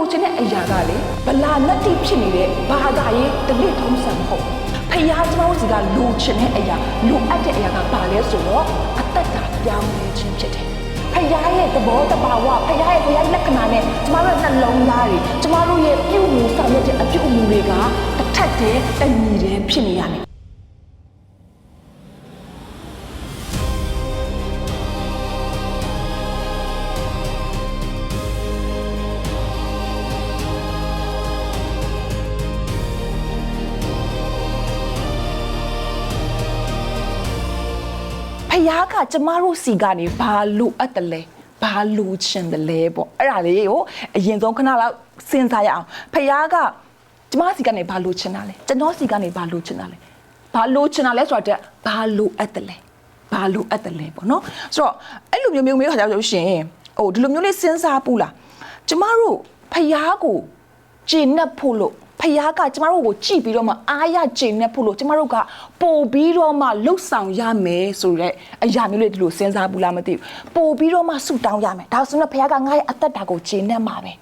လိုချင်တဲ့အရာကလေဗလာလက်တိဖြစ်နေတဲ့ဘာသာရေးတလစ်ထုံးစံမဟုတ်ဖယားကျွန်တော်စီကလိုချင်တဲ့အရာလိုအပ်တဲ့အရာကဘာလဲဆိုတော့အသက်တာပြောင်းလဲခြင်းဖြစ်တယ်ဖယားရဲ့သဘောတဘာဝဖယားရဲ့လက္ခဏာနဲ့ကျမတို့နှလုံးသားတွေကျမတို့ရဲ့ပြုမှုဆောင်ရွက်တဲ့အပြုအမူတွေကတစ်ထက်တည်းတညီတည်းဖြစ်နေရမယ်ဖယားကကျမတို့စီကနေဘာလိုအပ်တယ်လဲဘာလိုချင်တယ်လဲပေါ့အဲ့ဒါလေးကိုအရင်ဆုံးခဏလောက်စဉ်းစားရအောင်ဖယားကကျမစီကနေဘာလိုချင်တာလဲကျွန်တော်စီကနေဘာလိုချင်တာလဲဘာလိုချင်တာလဲဆိုတော့ဘာလိုအပ်တယ်လဲဘာလိုအပ်တယ်လဲပေါ့နော်ဆိုတော့အဲ့လိုမျိုးခါကြလို့ရှိရင်ဒီလိုမျိုးလေးစဉ်းစားပူလားကျမတို့ဖယားကိုကျင့်납ဖို့လို့ဖယားကကျမတို့ကိုကြည့်ပြီးတော့မှအားရကျင့်납ဖို့လို့ကျမတို့ကပို့ပြီးတော့မှလှုပ်ဆောင်ရမယ်ဆိုတဲ့အရာမျိုးလေးဒီလိုစဉ်းစားဘူးလားမသိဘူးပို့ပြီးတော့မှဆုတောင်းရမယ်ဒါဆိုတော့ဖယားကငါ့ရဲ့အသက်တာကိုကျင့်납မှာပဲ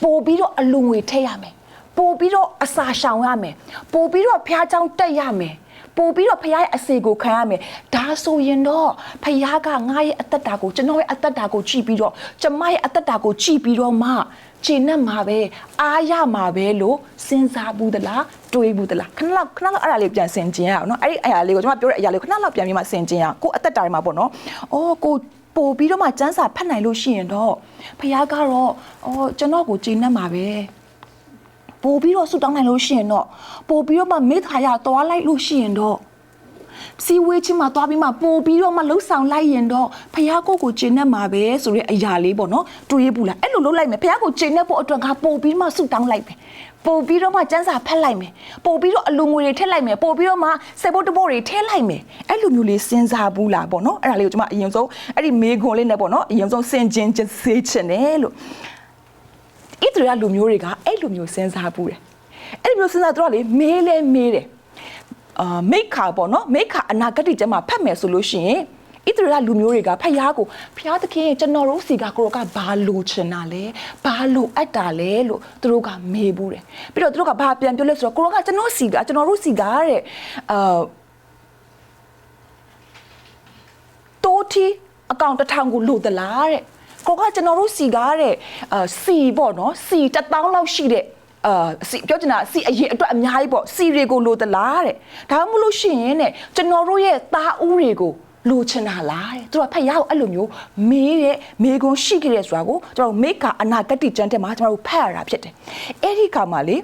ပို့ပြီးတော့အလူငွေထည့်ရမယ်ပို့ပြီးတော့အစာရှောင်ရမယ်ပို့ပြီးတော့ဖယားเจ้าတက်ရမယ်ပို့ပြီးတော့ဖယားရဲ့အစေကိုခံရမယ်ဒါဆိုရင်တော့ဖယားကငါ့ရဲ့အသက်တာကိုကျွန်တော်ရဲ့အသက်တာကိုကြည့်ပြီးတော့ကျမရဲ့အသက်တာကိုကြည့်ပြီးတော့မှကျင့်납မှာပဲအားရမှာပဲလို့စဉ်းစားဘူးသလားတွေးဘူးသလားခဏလောက်အဲ့ဒါလေးပြန်ဆင်ခြင်ရအောင်နော်အဲ့ဒီအရာလေးကိုကျွန်မပြောတဲ့အရာလေးကိုခဏလောက်ပြန်ပြီးမှဆင်ခြင်ရအောင်ကိုအသက်တာတွေမှာပေါ့နော်ကိုပို့ပြီးတော့မှစမ်းစာဖတ်နိုင်လို့ရှိရင်တော့ဖယားကတော့ကျွန်တော်ကိုကျင့်납မှာပဲပို့ပြီးတော့ဆူတောင်းနိုင်လို့ရှိရင်တော့ပို့ပြီးတော့မှမေတ္တာရသွားလိုက်လို့ရှိရင်တော့စီဝေးချင်းမှာသွားပြီးမှပို့ပြီးတော့မှလှုပ်ဆောင်လိုက်ရင်တော့ဖယားကိုကျင့်납မှာပဲဆိုတဲ့အရာလေးပေါ့နော်တွေးဘူးလားအဲ့လိုလုပ်လိုက်မယ်ဖယားကိုကျင့်납ဖို့အတွက်ကပို့ပြီးမှဆူတောင်းလိုက်မယ်ပို့ပြီးတော့မှစမ်းစာဖတ်လိုက်မယ်ပို့ပြီးတော့အလူငွေတွေထည့်လိုက်မယ်ပို့ပြီးတော့မှစေဖို့တပို့တွေထည့်လိုက်မယ်အဲ့လိုမျိုးလေးစဉ်းစားဘူးလားပေါ့နော်အဲ့ဒါလေးကိုကျွန်မအရင်ဆုံးအဲ့ဒီမေခွန်လေးနဲ့ပေါ့နော်အရင်ဆုံးစင်ကျင်စေးချင်တယ်လို့ဣသရေလလူမျိုးတွေကအဲ့လိုမျိုးစဉ်းစားဘူးတယ်အဲ့လိုမျိုးစဉ်းစားတော့လေမေးတယ်မိခါပေါ့နော်မိခါအနာဂတ်ကျမ်းမှာဖတ်မယ်ဆိုလို့ရှိရင်ဣသရေလလူမျိုးတွေကဖယားသခင်ကျွန်တော်တို့စီကကိုရောကဘာလိုချင်တာလဲဘာလိုအပ်တာလဲလို့သူတို့ကမေးဘူးတယ်ပြီးတော့သူတို့ကဘာပြန်ပြောလဲဆိုတော့ကိုရောကကျွန်တော်တို့စီကတဲ့တိုးတီအကောင့်1000ကိုလိုသလားတဲ့ကိုကကျွန်တော်တို့စီကတဲ့စီပေါ့နော်စီ1000လောက်ရှိတဲ့စီပြောချင်တာစီအရေးအတွက်အများကြီးပေါ့စီတွေကိုလိုသလားတဲ့ဒါမှမဟုတ်လို့ရှိရင်တဲ့ကျွန်တော်တို့ရဲ့သားဦးတွေကိုလိုချင်တာလားတဲ့သူကဖယားကိုအဲ့လိုမျိုးမေးခွန်းရှိခဲ့တဲ့ဆိုတာကိုကျွန်တော်မိခါအနာဂတ်ကျမ်းထဲမှာကျွန်တော်တို့ဖတ်ရတာဖြစ်တယ်အဲ့ဒီခါမှာလေ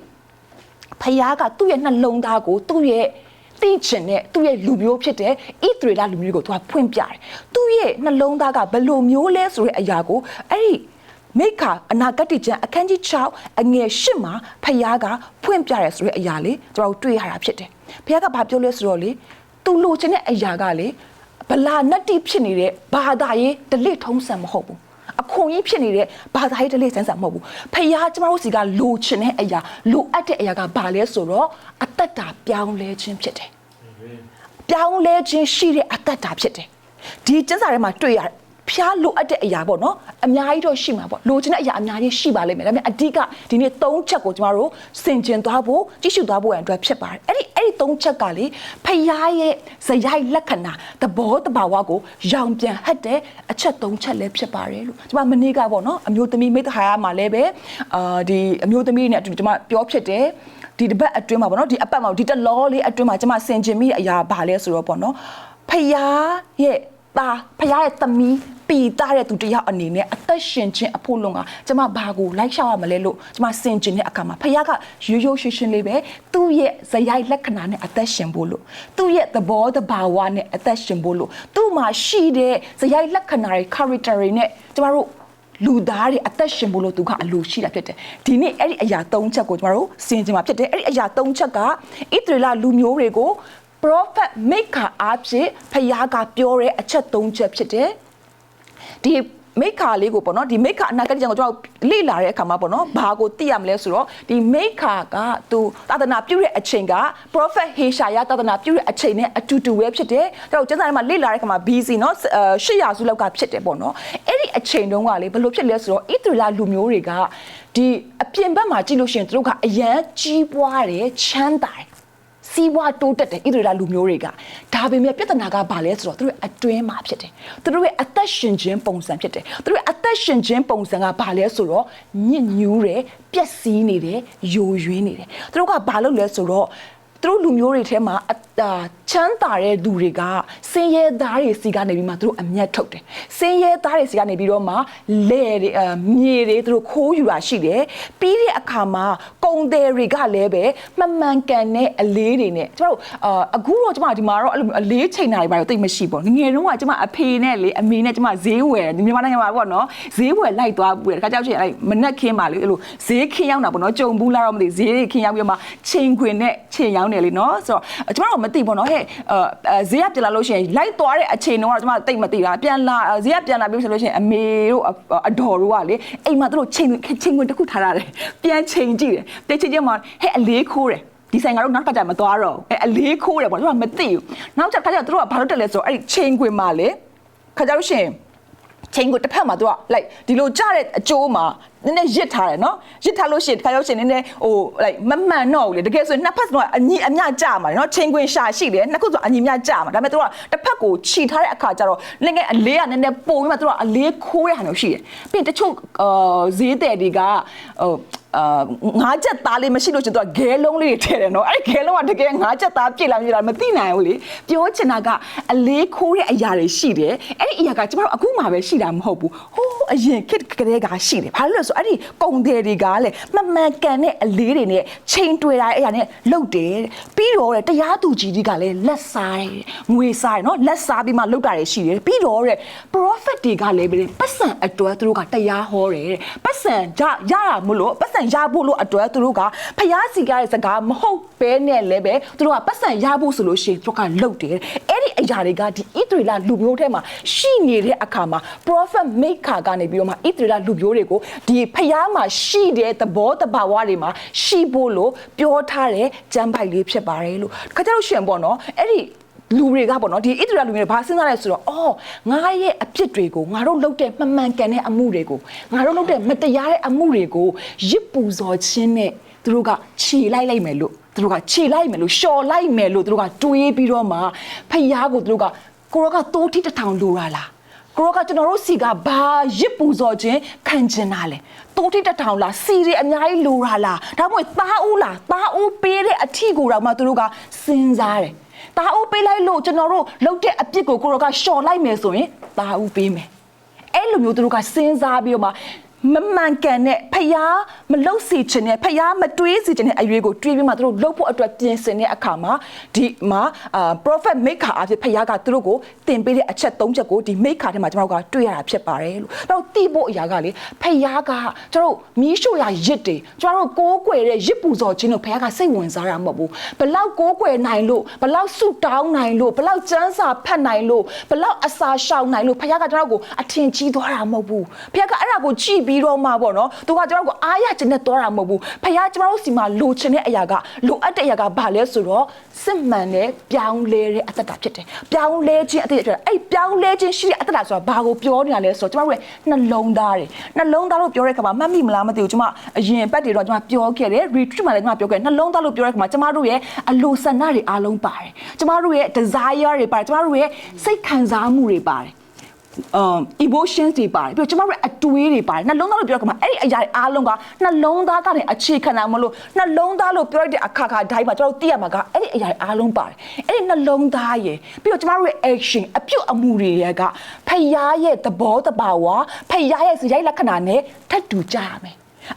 ဖယားကသူ့ရဲ့နှလုံးသားကိုသူ့ရဲ့သိချင်တဲ့သူ့ရဲ့လူမျိုးဖြစ်တဲ့ဣသရေလလူမျိုးကိုသူကဖွင့်ပြတယ်သူ့ရဲ့နှလုံးသားကဘယ်လိုမျိုးလဲဆိုတဲ့အရာကိုအဲ့ဒီမိခါအနာဂတ်ကျမ်းအခန်းကြီး6အငယ်8မှာဖယားကဖွင့်ပြရဲဆိုတဲ့အရာလေးကျွန်တော်တွေ့ရတာဖြစ်တယ်ဖယားကဘာပြောလဲဆိုတော့လေသူလိုချင်တဲ့အရာကလေဗလာနတ်တိဖြစ်နေတဲ့ဘာသာရေးဒလိထုံးစံမဟုတ်ဘူးအခွန်ကြီးဖြစ်နေတဲ့ဘာသာရေးဒလိစံမဟုတ်ဘူးဖယားကျမတို့စီကလိုချင်တဲ့အရာလိုအပ်တဲ့အရာကဘာလဲဆိုတော့အသက်တာပြောင်းလဲခြင်းဖြစ်တယ်ပြောင်းလဲခြင်းရှိတဲ့အသက်တာဖြစ်တယ်ဒီကျမ်းစာထဲမှာတွေ့ရတယ်ဖျားလိုအပ်တဲ့အရာပေါ့နော်အများကြီးတော့ရှိမှာပေါ့လိုချင်တဲ့အရာအများကြီးရှိပါလိမ့်မယ်ဒါပေမဲ့အဓိကဒီနေ့3ချက်ကိုကျမတို့ဆင်ခြင်သွားဖို့ကြည့်ရှုသွားဖို့ရန်အတွက်ဖြစ်ပါတယ်အဲ့ဒီ3ချက်ကလေဖယားရဲ့ဇယိုက်လက္ခဏာသဘောတဘာဝကိုရောင်ပြန်ဟတ်တဲ့အချက်3ချက်လည်းဖြစ်ပါတယ်လို့ကျမမနေ့ကပေါ့နော်အမျိုးသမီးမိတ္တဟာရမှာလည်းပဲဒီအမျိုးသမီးနဲ့အတူကျမပြောဖြစ်တယ်ဒီတစ်ပတ်အတွင်းမှာပေါ့နော်ဒီအပတ်မှာဒီတလောလေးအတွင်းမှာကျမဆင်ခြင်မိတဲ့အရာဘာလဲဆိုတော့ပေါ့နော်ဖယားရဲ့ဖယားရဲ့သမီးပီတာတဲ့သူတယောက်အနေနဲ့အသက်ရှင်ခြင်းအဖို့လုံးကကျမဘာကိုလိုက်ရှောက်ရမလဲလို့ကျမစင်ကျင်တဲ့အခါမှာဖယားကရိုးရှင်းလေးပဲသူ့ရဲ့ဇယိုက်လက္ခဏာနဲ့အသက်ရှင်ဖို့လို့သူ့ရဲ့သဘောတဘာဝနဲ့အသက်ရှင်ဖို့လို့သူ့မှာရှိတဲ့ဇယိုက်လက္ခဏာတွေ character တွေနဲ့ကျမတို့လူသားတွေအသက်ရှင်ဖို့လို့သူကအလိုရှိတာဖြစ်တယ်ဒီနေ့အဲ့ဒီအရာ3ချက်ကိုကျမတို့စင်ကျင်မှာဖြစ်တယ်အဲ့ဒီအရာ3ချက်ကဣသရေလလူမျိုးတွေကိုprophet မိခါအားဖြင့်ဖယားကပြောတဲ့အချက်3ချက်ဖြစ်တယ်ဒီမိခါလေးကိုပေါ့နော်ဒီမိခါအနာဂတ်ကျမ်းကိုကျွန်တော်လေ့လာတဲ့အခါမှာပေါ့နော်ဘာကိုသိရမလဲဆိုတော့ဒီမိခါကသူသာသနာပြုတဲ့အချိန်က prophet ဟေရှာယသာသနာပြုတဲ့အချိန်နဲ့အတူတူပဲဖြစ်တယ်ကျွန်တော်ကျမ်းစာထဲမှာလေ့လာတဲ့အခါမှာ BC နော်800စုလောက်ကဖြစ်တယ်ပေါ့နော်အဲ့ဒီအချိန်တုန်းကလေဘယ်လိုဖြစ်လဲဆိုတော့ဣသရေလလူမျိုးတွေကဒီအ ပြင်ဘက်မှာကြည့်လို့ရှိရင်သူတို့ကအရန်ကြီးပွားတယ်ချမ်းသာတယ်စီးပွားတိုးတက်တယ်ဣသရေလလူမျိုးတွေကဒါပေမဲ့ပြဿနာကဘာလဲဆိုတော့သူတို့အတွင်းမှာဖြစ်တယ်သူတို့ရဲ့အသက်ရှင်ခြင်းပုံစံဖြစ်တယ်သူတို့ရဲ့အသက်ရှင်ခြင်းပုံစံကဘာလဲဆိုတော့ညစ်ညူးတယ်ပျက်စီးနေတယ်ယိုယွင်းနေတယ်သူတို့ကဘာလုပ်လဲဆိုတော့သူတို့လူမျိုးတွေထဲမှာချမ်းသာတဲ့လူတွေကစင်ရဲသားတွေစီကနေပြီးမှသူတို့အမျက်ထုတ်တယ်စင်ရဲသားတွေစီကနေပြီးတော့မှလဲတွေမြေတွေသူတို့ခိုးယူတာရှိတယ်ပြီးတဲ့အခါမှာကုံတယ်တွေကလည်းပဲမှန်မှန်ကန်တဲ့အလေးတွေနဲ့ကျမတို့အခုတော့ကျမဒီမှာတော့အဲ့လိုအလေးချိန်တာတွေဘာလို့တိတ်မရှိပေါ့ငယ်တုန်းကကျမအဖေနဲ့လေအမေနဲ့ကျမဈေးဝယ်မြန်မာနိုင်ငံမှာပေါ့နော်ဈေးဝယ်လိုက်သွားဘူးတခါကြောက်ချင်အဲ့မနက်ခင်းပါလေအဲ့လိုဈေးခင်းရောက်တာပေါ့နော်ကြုံဘူးလားတော့မသိဈေးခင်းရောက်ပြီးမှချိန်ခွင်နဲ့ချိန်ရောက်နေလေနော်ဆိုတော့ကျမတို့မသိပေါ့နော်ဟဲ့ဈေးကပြန်လာလို့ရှိရင်လိုက်သွားတဲ့အချိန်တော့ကျမတိတ်မသိတာပြန်လာဈေးကပြန်လာပြီးဆိုလို့ရှိရင်အမေတို့အတော်တို့ကလေအိမ်မှာတို့ချိန်ခွင်တစ်ခုထားရတယ်ပြန်ချိန်ကြည့်တယ်ချိန်ကြည့်မှဟဲ့အလေးခိုးတယ်ဒီဆိုင်ကတော့နောက်တစ်ခါကျမသွားတော့အလေးခိုးတယ်ပေါ့ကျမမသိဘူးနောက်တစ်ခါကျတို့ကဘာလို့တက်လဲဆိုတော့အဲ့ဒီချိန်ခွင်မှာလေခါကြလို့ရှိရင်ချိန်ကိုတစ်ဖက်မှာသူကလိုက်ဒီလိုကြားတဲ့အကျိုးမှာနည်းနည်းရစ်ထားတယ်နော်ရစ်ထားလို့ရှိရင်တစ်ခါရောက်ရှင်နည်းနည်းဟိုလိုက်မမှန်တော့ဘူးလေတကယ်ဆိုနှစ်ဖက်ကအညီအမျှကြမှာနော်ချိန်ခွင်ရှာရှိတယ်နှစ်ခုဆိုအညီအမျှကြမှာဒါပေမဲ့သူကတစ်ဖက်ကိုခြိထားတဲ့အခါကျတော့လည်းငယ်အလေးကနည်းနည်းပိုပြီးမှသူကအလေးခိုးတဲ့ဟာမျိုးရှိတယ်ပြီးတချို့ဈေးတယ်တွေကဟိုငါးချက်သားလေးမရှိလို့ရှင်သူကဂဲလုံးလေးတွေထည့်တယ်နော်အဲ့ဂဲလုံးကတကယ်ငါးချက်သားပြည့်လာပြည့်လာမသိနိုင်ဘူးလေပြောချင်တာကအလေးခိုးတဲ့အရာတွေရှိတယ်အဲ့ဒီအရာကကျမတို့အခုမှပဲရှိတာမဟုတ်ဘူးဟိုးအရင်ခေတ်ကလေးကရှိတယ်ဘာလို့လဲဆိုအဲ့ဒီကုံတယ်တွေကလည်းမမှန်ကန်တဲ့အလေးတွေနဲ့ချိန်တွေ့တာအဲ့အရာနဲ့လှုပ်တယ်ပြီးတော့တရားသူကြီးတွေကလည်းလက်စားတယ်ငွေစားတယ်နော်လက်စားပြီးမှလှုပ်တာတွေရှိတယ်ပြီးတော့prophet တွေကလည်းပတ်စံအတွဲသူတို့ကတရားဟောတယ်ပတ်စံရရမလို့ပတ်စံရဖို့လို့အတွက်သူတို့ကဖျားစီကားရဲ့စကားမဟုတ်ဘဲနဲ့လည်းပဲသူတို့ကပတ်စံရဖို့ဆိုလို့ရှိရင်သူတို့ကလှုပ်တယ်အဲ့ဒီအရာတွေကဒီဣသရေလလူမျိုးထဲမှာရှိနေတဲ့အခါမှာ prophet maker ကနေပြီးတော့မှဣသရေလလူမျိုးတွေကိုဒီဖျားမှာရှိတဲ့သဘောတဘာဝတွေမှာရှိဖို့လို့ပြောထားတဲ့ကျမ်းပိုက်လေးဖြစ်ပါတယ်လို့ခါကြလို့ရှိရင်ပေါ့နော်အဲ့ဒီလူတွေကပေါ့နော်ဒီဣသရေလလူမျိုးတွေဘာစဉ်းစားလဲဆိုတော့အော်ငါရဲ့အဖြစ်တွေကိုငါတို့လုပ်တဲ့မှန်မှန်ကန်တဲ့အမှုတွေကိုငါတို့လုပ်တဲ့မတရားတဲ့အမှုတွေကိုရစ်ပူဇော်ခြင်းနဲ့သူတို့ကခြေလိုက်မယ်လို့သူတို့ကခြေလိုက်မယ်လို့လျှော်လိုက်မယ်လို့သူတို့ကတွေးပြီးတော့မှဖယားကိုသူတို့ကကိုရောကတိုးထီတစ်ထောင်လိုတာလားကိုရောကကျွန်တော်တို့စီကဘာရစ်ပူဇော်ခြင်းခံကျင်တာလဲတိုးထီတစ်ထောင်လားစီတွေအများကြီးလိုတာလားဒါမှမဟုတ်သားဦးလားသားဦးပေးတဲ့အထီကိုတော့မှသူတို့ကစဉ်းစားတယ်တာအူပေးလိုက်လို့ကျွန်တော်တို့လုပ်တဲ့အပြစ်ကိုကိုရောကရှော်လိုက်မယ်ဆိုရင်တာအူပေးမယ်အဲ့လိုမျိုးသူတို့ကစဉ်းစားပြီးတော့မှမမှန်ကန်တဲ့ဖျားမလုတ်စီချင်တဲ့ဖျားမတွေးစီချင်တဲ့အရွေးကိုတွေးပြီးမှသူတို့လှုပ်ဖို့အတွက်ပြင်ဆင်တဲ့အခါမှာဒီမှာprophet maker အဖြစ်ဖျားကသူတို့ကိုတင်ပေးတဲ့အချက်၃ချက်ကိုဒီ maker ထဲမှာကျွန်တော်တို့ကတွေ့ရတာဖြစ်ပါတယ်လို့တော့တိဖို့အရာကလေဖျားကကျွန်တော်တို့မီးရှို့ရရစ်တွေကျွန်တော်တို့ကိုးကွယ်တဲ့ရစ်ပူဇော်ခြင်းတို့ဖျားကစိတ်ဝင်စားတာမဟုတ်ဘူးဘလောက်ကိုးကွယ်နိုင်လို့ဘလောက်ဆုတောင်းနိုင်လို့ဘလောက်စံစာဖတ်နိုင်လို့ဘလောက်အစာရှောင်နိုင်လို့ဖျားကကျွန်တော်တို့ကိုအထင်ကြီးသွားတာမဟုတ်ဘူးဖျားကအဲ့ဒါကိုကြည့်ပြီးတော့မှပေါ့နော်သူကကျွန်တော်ကိုအားရချင်တဲ့သွားတာမဟုတ်ဘူးဖခင်ကျွန်တော်တို့စီမှာလိုချင်တဲ့အရာကလိုအပ်တဲ့အရာကဘာလဲဆိုတော့စစ်မှန်တဲ့ပြောင်းလဲတဲ့အသက်တာဖြစ်တယ်ပြောင်းလဲခြင်းအသက်တာအဲ့ပြောင်းလဲခြင်းရှိတဲ့အသက်တာဆိုတာဘာကိုပြောနေတာလဲဆိုတော့ကျွန်တော်တို့နှလုံးသားတွေနှလုံးသားလို့ပြောတဲ့အခါမှာမှတ်မိမလားမသိဘူးကျွန်မအရင်ပတ်တွေတော့ကျွန်မပြောခဲ့တယ် retreat မှာလည်းကျွန်မပြောခဲ့တယ်နှလုံးသားလို့ပြောတဲ့အခါမှာကျွန်မတို့ရဲ့အလိုဆန္ဒတွေအားလုံးပါတယ်ကျွန်မတို့ရဲ့ desire တွေပါတယ်ကျွန်မတို့ရဲ့စိတ်ခံစားမှုတွေပါတယ်emotions တွေပါတယ်ပြီးတော့ကျမတို့အတွေးတွေပါတယ်နှလုံးသားလို့ပြောရမှာအဲ့ဒီအရာတွေအားလုံးကနှလုံးသားကနေအခြေခံတာမလို့နှလုံးသားလို့ပြောရတဲ့အခါတိုင်းမှာကျမတို့သိရမှာကအဲ့ဒီအရာတွေအားလုံးပါတယ်အဲ့ဒီနှလုံးသားရဲ့ပြီးတော့ကျမတို့ရဲ့ action အပြုတ်အမူတွေရဲ့ကဖယားရဲ့သဘောတဘာဝဖယားရဲ့စရိုက်လက္ခဏာနဲ့ထပ်တူကြရမယ်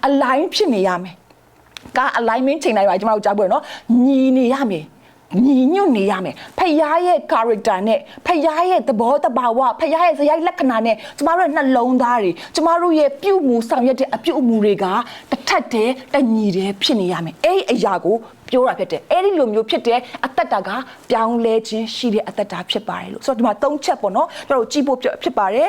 align ဖြစ်နေရမယ်က alignment ချိန်တိုင်းပါကျမတို့ကြားပွဲနော်ညီနေရမယ်ညီညွတ်နေရမယ်ဖယားရဲ့ character နဲ့ဖယားရဲ့သဘောတဘာဝဖယားရဲ့ဇယိုက်လက္ခဏာနဲ့ကျမတို့ရဲ့နှလုံးသားတွေကျမတို့ရဲ့ပြုမှုဆောင်ရွက်တဲ့အပြုအမူတွေကတစ်ထက်တည်းတညီတည်းဖြစ်နေရမယ်အဲ့ဒီအရာကိုပြောတာဖြစ်တယ်အဲ့ဒီလိုမျိုးဖြစ်တဲ့အသက်တာကပြောင်းလဲခြင်းရှိတဲ့အသက်တာဖြစ်ပါတယ်လို့ဆိုတော့ဒီမှာ၃ချက်ပေါ့နော်ကျွန်တော်တို့ကြည့်ဖို့ဖြစ်ပါတယ်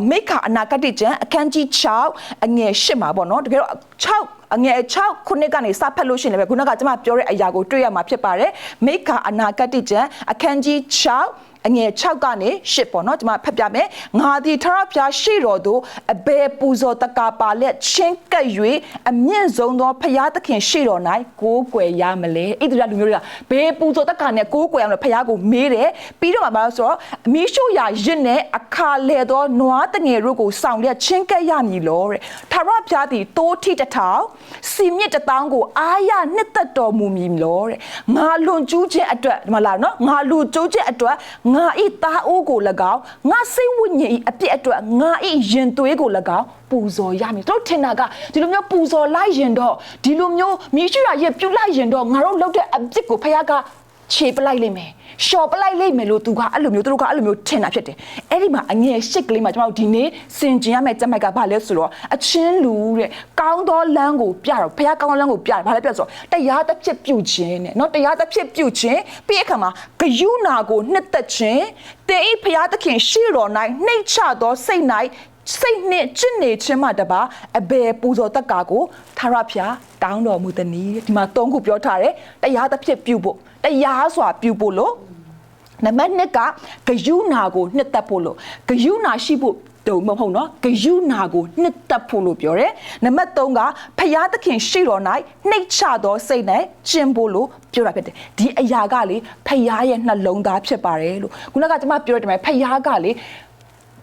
မိခအနာဂတ်ကျမ်းအခန်းကြီး6အငယ်8မှာပေါ့နော်တကယ်တော့6အငယ်6ခုနှစ်ကနေစဖတ်လို့ရှိရင်လည်းခုနကကျွန်မပြောတဲ့အရာကိုတွေ့ရမှာဖြစ်ပါတယ်မိခအနာဂတ်ကျမ်းအခန်းကြီး6 အငယ်6ကနေ8ပေါ့နော်ဒီမှာဖတ်ပြမယ်ငါသည်ထာဝရဘုရားရှိတော်သို့အဘယ်ပူဇော်တကာပါလက်ချင်းကပ်၍အမြင့်ဆုံးသောဘုရားသခင်ရှိတော်၌ကိုးကွယ်ရမလဲဣသရေလလူမျိုးတွေကဘယ်ပူဇော်တကာနဲ့ကိုးကွယ်ရမလဲဘုရားကိုမေးတယ်ပြီးတော့မှဘာလို့ဆိုတော့အမီးရှို့ရာရစ်နဲ့အခါလေသောနွားတငယ်တို့ကိုဆောင်လက်ချင်းကပ်ရမည်လောတဲ့ထာဝရဘုရားသည်တိုးထိတစ်ထောင်စီမြစ်တစ်တောင်းကိုအားရနှစ်သက်တော်မူမည်လောတဲ့ငါလွန်ကျူးခြင်းအတွက်ဒီမှာလာနော်ငါလူကျိုးခြင်းအတွက်ငါဤသားအိုးကို၎င်းငါစိတ်ဝိညာဉ်ဤအပြစ်အတွက်ငါဤရင်သွေးကို၎င်းပူဇော်ရမည်တို့ထင်တာကဒီလိုမျိုးပူဇော်လိုက်ရင်တော့ဒီလိုမျိုးမြေရှိရာရဲ့ပြုတ်လိုက်ရင်တော့ငါတို့လုပ်တဲ့အပြစ်ကိုဖခင်ကခြေပလိုက်လိမ့်မယ်ရှော့ပလိုက်လိမ့်မယ်လို့သူကအဲ့လိုမျိုးသူတို့ကအဲ့လိုမျိုးထင်တာဖြစ်တယ်အဲ့ဒီမှာအငယ်ရှစ်ကလေးမှာကျွန်တော်တို့ဒီနေ့စင်ကျင်ရမယ့်ကျမ်းပိုက်ကဘာလဲဆိုတော့အချင်းလူတဲ့ကောင်းသောလမ်းကိုပြတော့ဖခင်ကောင်းသောလမ်းကိုပြတယ်ဘာလဲပြဆိုတော့တရားတစ်ဖြစ်ပြုခြင်းနဲ့เนาะတရားတစ်ဖြစ်ပြုခြင်းပြီးအခါမှာဂယုဏကိုနှစ်သက်ခြင်းတေဤဖခင်သခင်ရှိတော်၌နှိမ့်ချသောစိတ်၌စိတ်နဲ့ကျင့်နေခြင်းမှတပါအဘယ်ပူဇော်တက်ကာကိုထာဝရဘုရားတောင်းတော်မူသည်နီးဒီမှာ၃ခုပြောထားတယ်တရားတစ်ဖြစ်ပြုဖို့တရားစွာပြုဖို့လို့နံပါတ်2ကဂယုဏကိုနှစ်သက်ဖို့လို့ဂယုဏရှိဖို့တုံမဟုတ်နော်ဂယုဏကိုနှစ်သက်ဖို့လို့ပြောတယ်နံပါတ်3ကဖျားသခင်ရှိတော်၌နှိတ်ချသောစိတ်နဲ့ကျင့်ဖို့လို့ပြောတာဖြစ်တယ်ဒီအရာကလေဖျားရဲ့နှလုံးသားဖြစ်ပါတယ်လို့ခုနကကျွန်မပြောတယ်ဖျားကလေ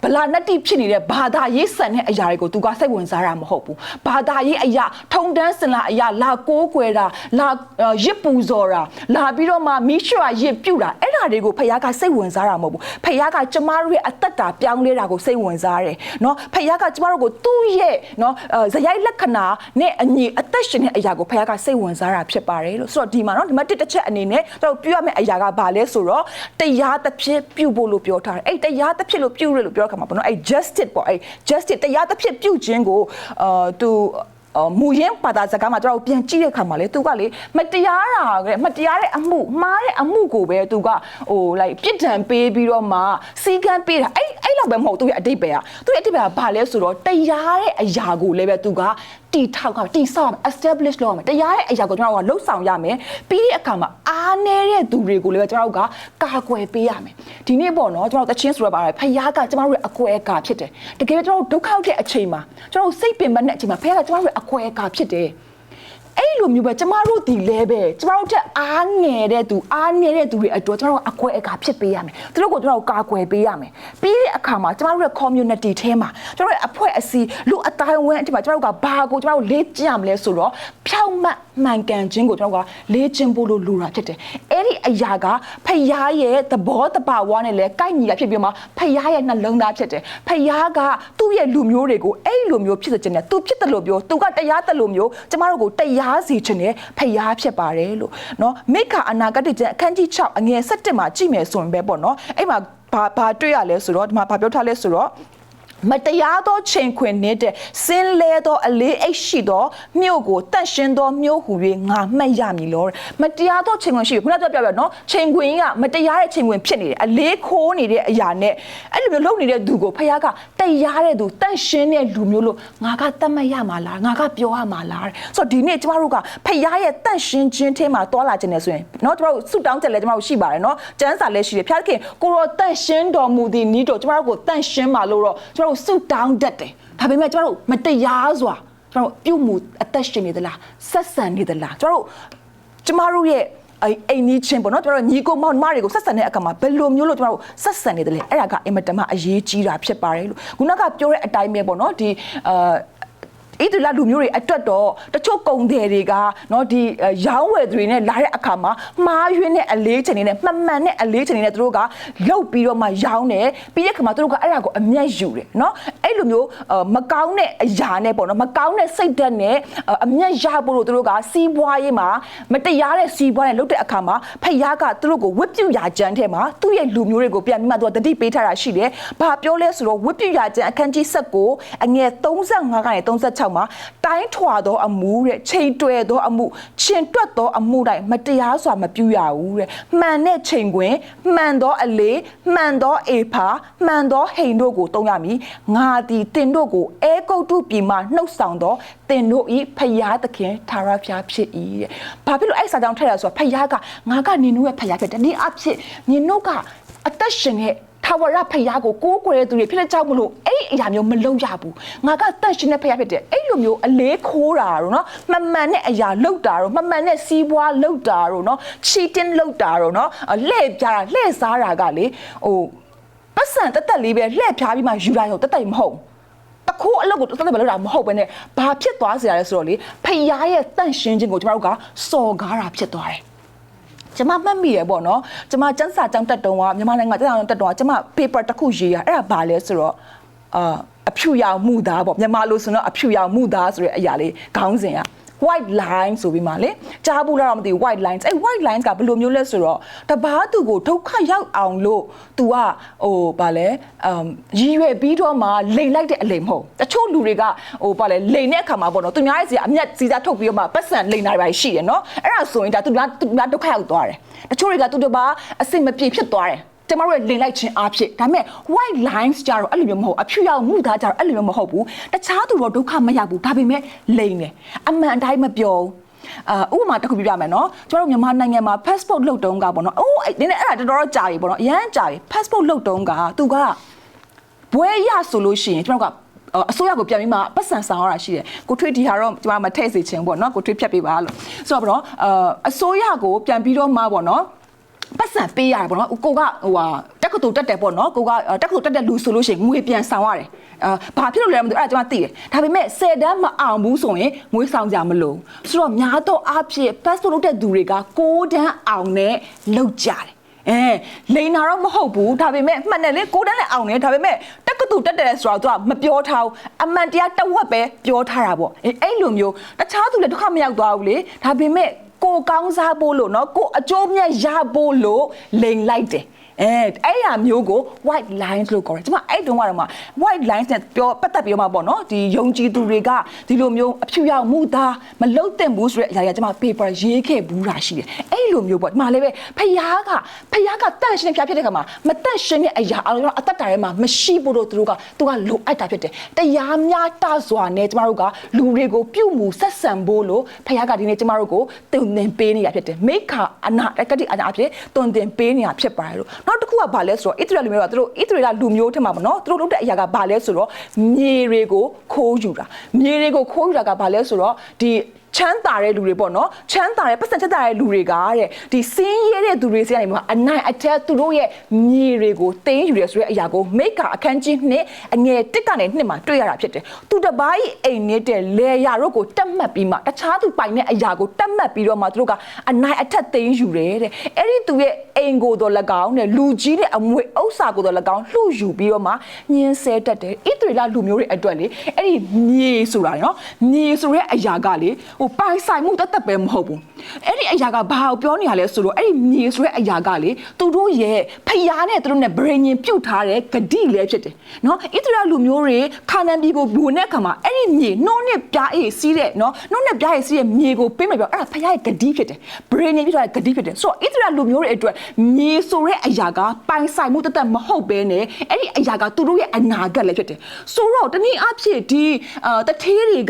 ဗလာနတိဖြစ်နေတဲ့ဘာသာရေးဆန်တဲ့အရာတွေကိုသူကစိတ်ဝင်စားတာမဟုတ်ဘူးဘာသာရေးအရာထုံတန်းစင်လာအရာလာကိုးကွယ်တာလာရစ်ပူဇော်တာလာပြီးတော့မှမိရှွာရစ်ပြုတ်တာအဲ့ဒါတွေကိုဖခင်ကစိတ်ဝင်စားတာမဟုတ်ဘူးဖခင်ကကျမတို့ရဲ့အသက်တာပြောင်းလဲတာကိုစိတ်ဝင်စားတယ်เนาะဖခင်ကကျမတို့ကိုသူ့ရဲ့เนาะဇယိုက်လက္ခဏာနဲ့အညီအသက်ရှင်တဲ့အရာကိုဖခင်ကစိတ်ဝင်စားတာဖြစ်ပါတယ်လို့ဆိုတော့ဒီမှာเนาะဒီမှာတစ်ချက်အနေနဲ့တို့ပြုရမယ့်အရာကဘာလဲဆိုတော့တရားတစ်ဖြစ်ပြုဖို့လို့ပြောထားတယ်အဲ့တရားတစ်ဖြစ်လို့ပြုရလို့ပြောခါမှာပေါ့နော်အဲ့ justice ပေါ့အဲ့ justice တရားတစ်ဖြစ်ပြုခြင်းကိုသူမူရင်းဘာသာစကားမှာကျွန်တော်ပြန်ကြည့်တဲ့အခါမှာလေသူကလေမတရားတာတဲ့မတရားတဲ့အမှုမှားတဲ့အမှုကိုပဲသူကlike ပြစ်ဒဏ်ပေးပြီးတော့မှစီကံပေးတာအဲ့လောက်ပဲမဟုတ်သူရဲ့အတိတ်ပဲသူရဲ့အတိတ်ပဲဘာလဲဆိုတော့တရားတဲ့အရာကိုလည်းပဲသူကတီထောက်ကတီဆောက် establish လုပ်ရမယ်တရားရဲ့အရာကိုကျွန်တော်ကလှုပ်ဆောင်ရမယ်ပြီးတဲ့အခါမှာအားနေတဲ့သူတွေကိုလည်းကျွန်တော်ကကာကွယ်ပေးရမယ်ဒီနေ့ပေါ့နော်ကျွန်တော်တချင်းဆိုရပါတယ်ဖခင်ကကျွန်တော်တို့အကွယ်အကာဖြစ်တယ်တကယ်ကျွန်တော်ဒုက္ခရောက်တဲ့အချိန်မှာကျွန်တော်စိတ်ပင်ပန်းတဲ့အချိန်မှာဖခင်ကကျွန်တော်တို့အကွယ်အကာဖြစ်တယ်အဲ့လိုမျိုးပဲကျမတို့ဒီလဲပဲကျမတို့ထက်အားငယ်တဲ့သူအားနေတဲ့သူတွေအတွက်ကျမတို့အကွယ်အကာဖြစ်ပေးရမယ်သူတို့ကိုကျမတို့ကာကွယ်ပေးရမယ်ပြီးတဲ့အခါမှာကျမတို့ရဲ့ community ထဲမှာကျမတို့ရဲ့အဖွဲ့အစည်းလူအတိုင်းဝန်းအထိမှာကျမတို့ကဘာကိုကျမတို့လေ့ကျင့်ရမလဲဆိုတော့ဖြောင့်မတ်မှန်ကန်ခြင်းကိုကျမတို့ကလေ့ကျင့်ဖို့လို့လိုတာဖြစ်တယ်အဲ့ဒီအရာကဖခင်ရဲ့သဘောတဘာဝနဲ့လည်းကိုက်ညီတာဖြစ်ပြီးမှဖခင်ရဲ့နှလုံးသားဖြစ်တယ်ဖခင်ကသူ့ရဲ့လူမျိုးတွေကိုအဲ့လိုမျိုးဖြစ်စေခြင်းနဲ့သူဖြစ်တယ်လို့ပြောသူကတရားတယ်လို့မျိုးကျမတို့ကိုတရားစီခြင်းနဲ့ဖျားဖြစ်ပါတယ်လို့เนาะမိခအနာဂတ်ကျမ်းအခန်းကြီး6အငယ်7မှာကြည့်မယ်ဆိုရင်ပဲပေါ့เนาะအဲ့မှာဘာတွေ့ရလဲဆိုတော့ဒီမှာဘာပြောထားလဲဆိုတော့မတရားသောချိန်ခွင်နေတဲ့စင်းလဲသောအလေးအိတ်ရှိသောမြို့ကိုတန့်ရှင်းသောမြို့ဟူ၍ငါမှတ်ရမည်လို့မတရားသောချိန်ခွင်ရှိပြီခုနကပြောပြနော်ချိန်ခွင်ကမတရားတဲ့ချိန်ခွင်ဖြစ်နေတယ်အလေးခိုးနေတဲ့အရာနဲ့အဲ့လိုမျိုးလုပ်နေတဲ့သူကိုဖခင်ကတရားတဲ့သူတန့်ရှင်းတဲ့လူမျိုးလို့ငါကသတ်မှတ်ရမှာလားငါကပြောရမှာလားဆိုတော့ဒီနေ့ကျမတို့ကဖခင်ရဲ့တန့်ရှင်းခြင်းထဲမှာတွာလာခြင်းနဲ့ဆိုရင်နော်ကျမတို့ဆုတောင်းချက်လည်းကျမတို့ရှိပါတယ်နော်ကျမ်းစာလည်းရှိတယ်ဖခင်ကိုရောတန့်ရှင်းတော်မူသည်နီးတော့ကျမတို့ကိုတန့်ရှင်းပါလို့တော့ကျမတို့ဆုတောင်းတတ်တယ်ဒါပေမဲ့ကျမတို့မတရားစွာကျမတို့ပြုမှုအသက်ရှင်နေသလားဆက်ဆံနေသလားကျမတို့ရဲ့အိမ်နီးချင်းပေါ့နော်ကျမတို့ညီကိုမောင်နှမတွေကိုဆက်ဆံတဲ့အခါမှာဘယ်လိုမျိုးလို့ကျမတို့ဆက်ဆံနေတယ်လဲအဲ့ဒါကအင်မတန်မှအရေးကြီးတာဖြစ်ပါတယ်လို့ခုနကပြောတဲ့အတိုင်းပဲပေါ့နော်ဒီဣသရေလလူမျိုးတွေအတွက်တော့တချို့ကုန်တယ်တွေကเนาะဒီရောင်းဝယ်တွေနဲ့လာတဲ့အခါမှာမှားယွင်းတဲ့အလေးချိန်တွေနဲ့မှန်မှန်တဲ့အလေးချိန်တွေနဲ့သူတို့ကလုတ်ပြီးတော့မှရောင်းတယ်ပြီးတဲ့အခါမှာသူတို့ကအဲ့ဒါကိုအမျက်ယူတယ်เนาะအဲ့လိုမျိုးမကောင်းတဲ့အရာနဲ့ပေါ့เนาะမကောင်းတဲ့စိတ်ဓာတ်နဲ့အမျက်ရဖို့လို့သူတို့ကစီးပွားရေးမှာမတရားတဲ့စီးပွားနဲ့လုတ်တဲ့အခါမှာဖယားကသူတို့ကိုဝတ်ပြုရာကျမ်းထဲမှာသူ့ရဲ့လူမျိုးတွေကိုပြန်ပြီးမှသူကတတိပေးထားတာရှိတယ်ဘာပြောလဲဆိုတော့ဝတ်ပြုရာကျမ်းအခန်းကြီး7အငယ်35ကနေ36မှာတိုင်းထွာသောအမှုတဲ့ချိန်တွယ်သောအမှုရှင်တွက်သောအမှုတိုင်းမတရားစွာမပြုရဘူးတဲ့မှန်တဲ့ချိန်ခွင်မှန်သောအလေးမှန်သောအေဖာမှန်သောဟိန်တို့ကိုသုံးရမည်ငါသည်တင်တို့ကိုအဲဂုတ်တုပြည်မှနှုတ်ဆောင်သောတင်တို့ဤဖယားသခင်ထာဝရဘုရားဖြစ်၏တဲ့ဘာဖြစ်လို့အဲ့စာကြောင့်ထည့်ရဆိုတော့ဖယားကငါကနင်တို့ရဲ့ဖယားဖြစ်တယ်ဒီအဖြစ်နင်တို့က အသက်ရှင်တဲ့ထာဝရဖခင်ကိုကိုးကွယ်တဲ့သူတွေဖြစ်တဲ့ကြောင့်မလို့အဲ့ဒီအရာမျိုးမလုပ်ရဘူးငါကသက်ရှင်တဲ့ဖခင်ဖြစ်တယ်အဲ့လိုမျိုးအလေးခိုးတာတော့နော်မမှန်တဲ့အရာလုပ်တာတော့မမှန်တဲ့စီးပွားလုပ်တာတော့နော် cheating လုပ်တာတော့နော်လှည့်ပြားတာလှည့်စားတာကလေဟိုပတ်စံတက်လေးပဲလှည့်ဖြားပြီးမှယူလိုက်တော့တက်မဟုတ်တခိုးအလုပ်ကိုတက်မလုပ်တာမဟုတ်ဘဲနဲ့ဘာဖြစ်သွားစေရလဲဆိုတော့လေဖခင်ရဲ့တန့်ရှင်းခြင်းကိုကျမတို့ကစော်ကားတာဖြစ်သွားတယ်ကျမမှတ်မိရပေါ့နော်ကျမစံစာကြောင်းတက်တုံးကမြန်မာနိုင်ငံတက်အောင်တက်တုံးကကျမ paper တစ်ခုရေးရအဲ့ဒါဘာလဲဆိုတော့အဖြူရောင်မှုသားပေါ့မြန်မာလိုဆိုတော့အဖြူရောင်မှုသားဆိုတဲ့အရာလေးခေါင်းစဉ်က white line ဆိုပြီးမှလေကြားဘူးလားတော့မသိ white lines အဲ့ white lines ကဘယ်လိုမျိုးလဲဆိုတော့တပားသူကိုဒုက္ခရောက်အောင်လို့ तू ကဟိုဗာလဲရည်ရွယ်ပြီးတော့မှလိန်လိုက်တဲ့အလိမ်မဟုတ်တချို့လူတွေကဟိုဗာလဲလိန်တဲ့အခါမှာပေါ့နော်သူများရဲ့စီအမျက်စီစားထုတ်ပြီးတော့မှပတ်စံလိန်တာတွေရှိတယ်နော်အဲ့ဒါဆိုရင်ဒါ तू ဒုက္ခရောက်သွားတယ်တချို့တွေက तू တပားအစိတ်မပြေဖြစ်သွားတယ်ကျမတို့ရဲ့လိန်လိုက်ခြင်းအားဖြင့်ဒါပေမဲ့ white lines ကြတော့အဲ့လိုမျိုးမဟုတ်အဖြူရောင်မှုသားကြတော့အဲ့လိုမျိုးမဟုတ်ဘူးတခြားသူတော့ဒုက္ခမရောက်ဘူးဒါပေမဲ့လိန်တယ်အမှန်တိုင်းမပြောဥပမာတစ်ခုပြပြမယ်နော်ကျမတို့မြန်မာနိုင်ငံမှာ passport လုပ်တုံးကပေါ့နော်အိုးနည်းနည်းအဲ့ဒါတော်တော်ကြာပြီပေါ့နော်အရန်ကြာပြီ passport လုပ်တုံးကသူကဘွဲရဆိုလို့ရှိရင်ကျမတို့ကအစိုးရကိုပြန်ပြီးမှပတ်စံဆောင်ရတာရှိတယ်ကိုထွေးဒီဟာတော့ကျမမထည့်စေချင်ပေါ့နော်ကိုထွေးဖြတ်ပေးပါလို့ဆိုတော့ပေါ့နော်အစိုးရကိုပြန်ပြီးတော့မှပေါ့နော်ပတ်စံပေးရတယ်ပေါ့နော်ကိုကဟိုဟာတက္ကသိုလ်တက်တယ်ပေါ့နော်ကိုကတက္ကသိုလ်တက်တဲ့လူဆိုလို့ရှိရင်ငွေပြန်ဆောင်ရတယ်ဘာဖြစ်လို့လဲမသိဘူးအဲ့ဒါကျွန်မသိတယ်ဒါပေမဲ့10တန်းမအောင်ဘူးဆိုရင်ငွေဆောင်ကြမလို့ဆိုတော့များတော့အဖြစ် passport လုပ်တဲ့သူတွေက6တန်းအောင်နဲ့လောက်ကြတယ်လိန်နာတော့မဟုတ်ဘူးဒါပေမဲ့မှန်တယ်လေ6တန်းလည်းအောင်နေဒါပေမဲ့တက္ကသိုလ်တက်တယ်ဆိုတော့သူကမပြောထားဘူးအမှန်တရားတဝက်ပဲပြောထားတာပေါ့အဲ့လိုမျိုးတခြားသူလည်းဒုက္ခမရောက်သွားဘူးလေဒါပေမဲ့ကိုကောင်းစားဖို့လို့เนาะကိုအကျိုးမြတ်ရဖို့လို့လိန်လိုက်တယ်အဲ့ရမျိုးကို white lines လို့ခေါ်တယ်ကျွန်မအဲ့တုန်းကတော့မှ white lines နဲ့ပြောပတ်သက်ပြီးတော့မှပေါ့နော်ဒီယုံကြည်သူတွေကဒီလိုမျိုးအဖြူရောင်မှုသားမလုတ်တင်ဘူးဆိုတဲ့အရာကကျွန်မ paper ရေးခဲ့ဘူးတာရှိတယ်အဲ့လိုမျိုးပေါ့ဒီမှာလည်းပဲဖယားကတန့်ရှင်းဖျားဖြစ်တဲ့ခါမှာမတန့်ရှင်းတဲ့အရာအလုံးအသက်တာထဲမှာမရှိဖို့တို့သူကလိုအပ်တာဖြစ်တယ်တရားများတစွာနဲ့ကျွန်တော်တို့ကလူတွေကိုပြုမှုဆက်ဆံဖို့လို့ဖယားကဒီနေ့ကျွန်တော်တို့ကိုတုံသင်ပေးနေရဖြစ်တယ်မိခအနာကတိအနာအဖြစ်တုံသင်ပေးနေရဖြစ်ပါတယ်လို့နောက်တစ်ခုကဘာလဲဆိုတော့ဣသရေလလူမျိုးကသူတို့ဣသရေလလူမျိုးထက်မှာပေါ့နော်သူတို့လုပ်တဲ့အရာကဘာလဲဆိုတော့မြေတွေကိုခိုးယူတာမြေတွေကိုခိုးယူတာကဘာလဲဆိုတော့ဒီချမ်းသာတဲ့လူတွေပေါ့နော်ချမ်းသာတဲ့ပတ်စံချမ်းသာတဲ့လူတွေကတဲ့ဒီစင်းရဲတဲ့သူတွေစီကနေမှာအနိုင်အထက်သူတို့ရဲ့မြေတွေကိုတင်းယူရဆိုတဲ့အရာကိုမိခအခန်းကြီးနှစ်အငယ်1ကနေ2မှာတွေ့ရတာဖြစ်တယ်သူတပားဤအိမ်နေတဲ့လေယာတို့ကိုတက်မှတ်ပြီးမှတခြားသူပိုင်တဲ့အရာကိုတက်မှတ်ပြီးတော့မှသူတို့ကအနိုင်အထက်တင်းယူတယ်တဲ့အဲ့ဒီသူရဲ့အိမ်ကိုတော့၎င်းတဲ့လူကြီးတဲ့အမွေဥစ္စာကိုတော့၎င်းလှူယူပြီးတော့မှညှင်းဆဲတတ်တယ်ဣသရေလလူမျိုးတွေအတွက်လေအဲ့ဒီမြေဆိုတာနော်မြေဆိုတဲ့အရာကလေဟိုပိုင်ဆိုင်မှုတတ်ပဲမဟုတ်ဘူးအဲ့ဒီအရာကဘာကိုပြောနေရလဲဆိုတော့အဲ့ဒီမြေဆိုတဲ့အရာကလေသူတို့ရဲ့ဖျားနဲ့သူတို့နဲ့ဗြိဉ္ဉ်ပြုတ်ထားတဲ့ဂတိလည်းဖြစ်တယ်နော်ဣသရေလလူမျိုးတွေခါနန်ပြည်ကိုဝင်တဲ့အခါမှာအဲ့ဒီမြေနှုံးနဲ့ပြားအေးစီးတဲ့နော်နှုံးနဲ့ပြားအေးစီးတဲ့မြေကိုပေးမယ်ပြောအဲ့ဒါဖျားရဲ့ဂတိဖြစ်တယ်ဗြိဉ္ဉ်ပြုတ်ထားတဲ့ဂတိဖြစ်တယ်ဆိုတော့ဣသရေလလူမျိုးတွေအတွက်မြေဆိုတဲ့အရာကပိုင်ဆိုင်မှုတတ်မဟုတ်ဘဲနဲ့အဲ့ဒီအရာကသူတို့ရဲ့အနာဂတ်လည်းဖြစ်တယ်ဆိုတော့တနည်းအားဖြင့်ဒီတထေးတွေ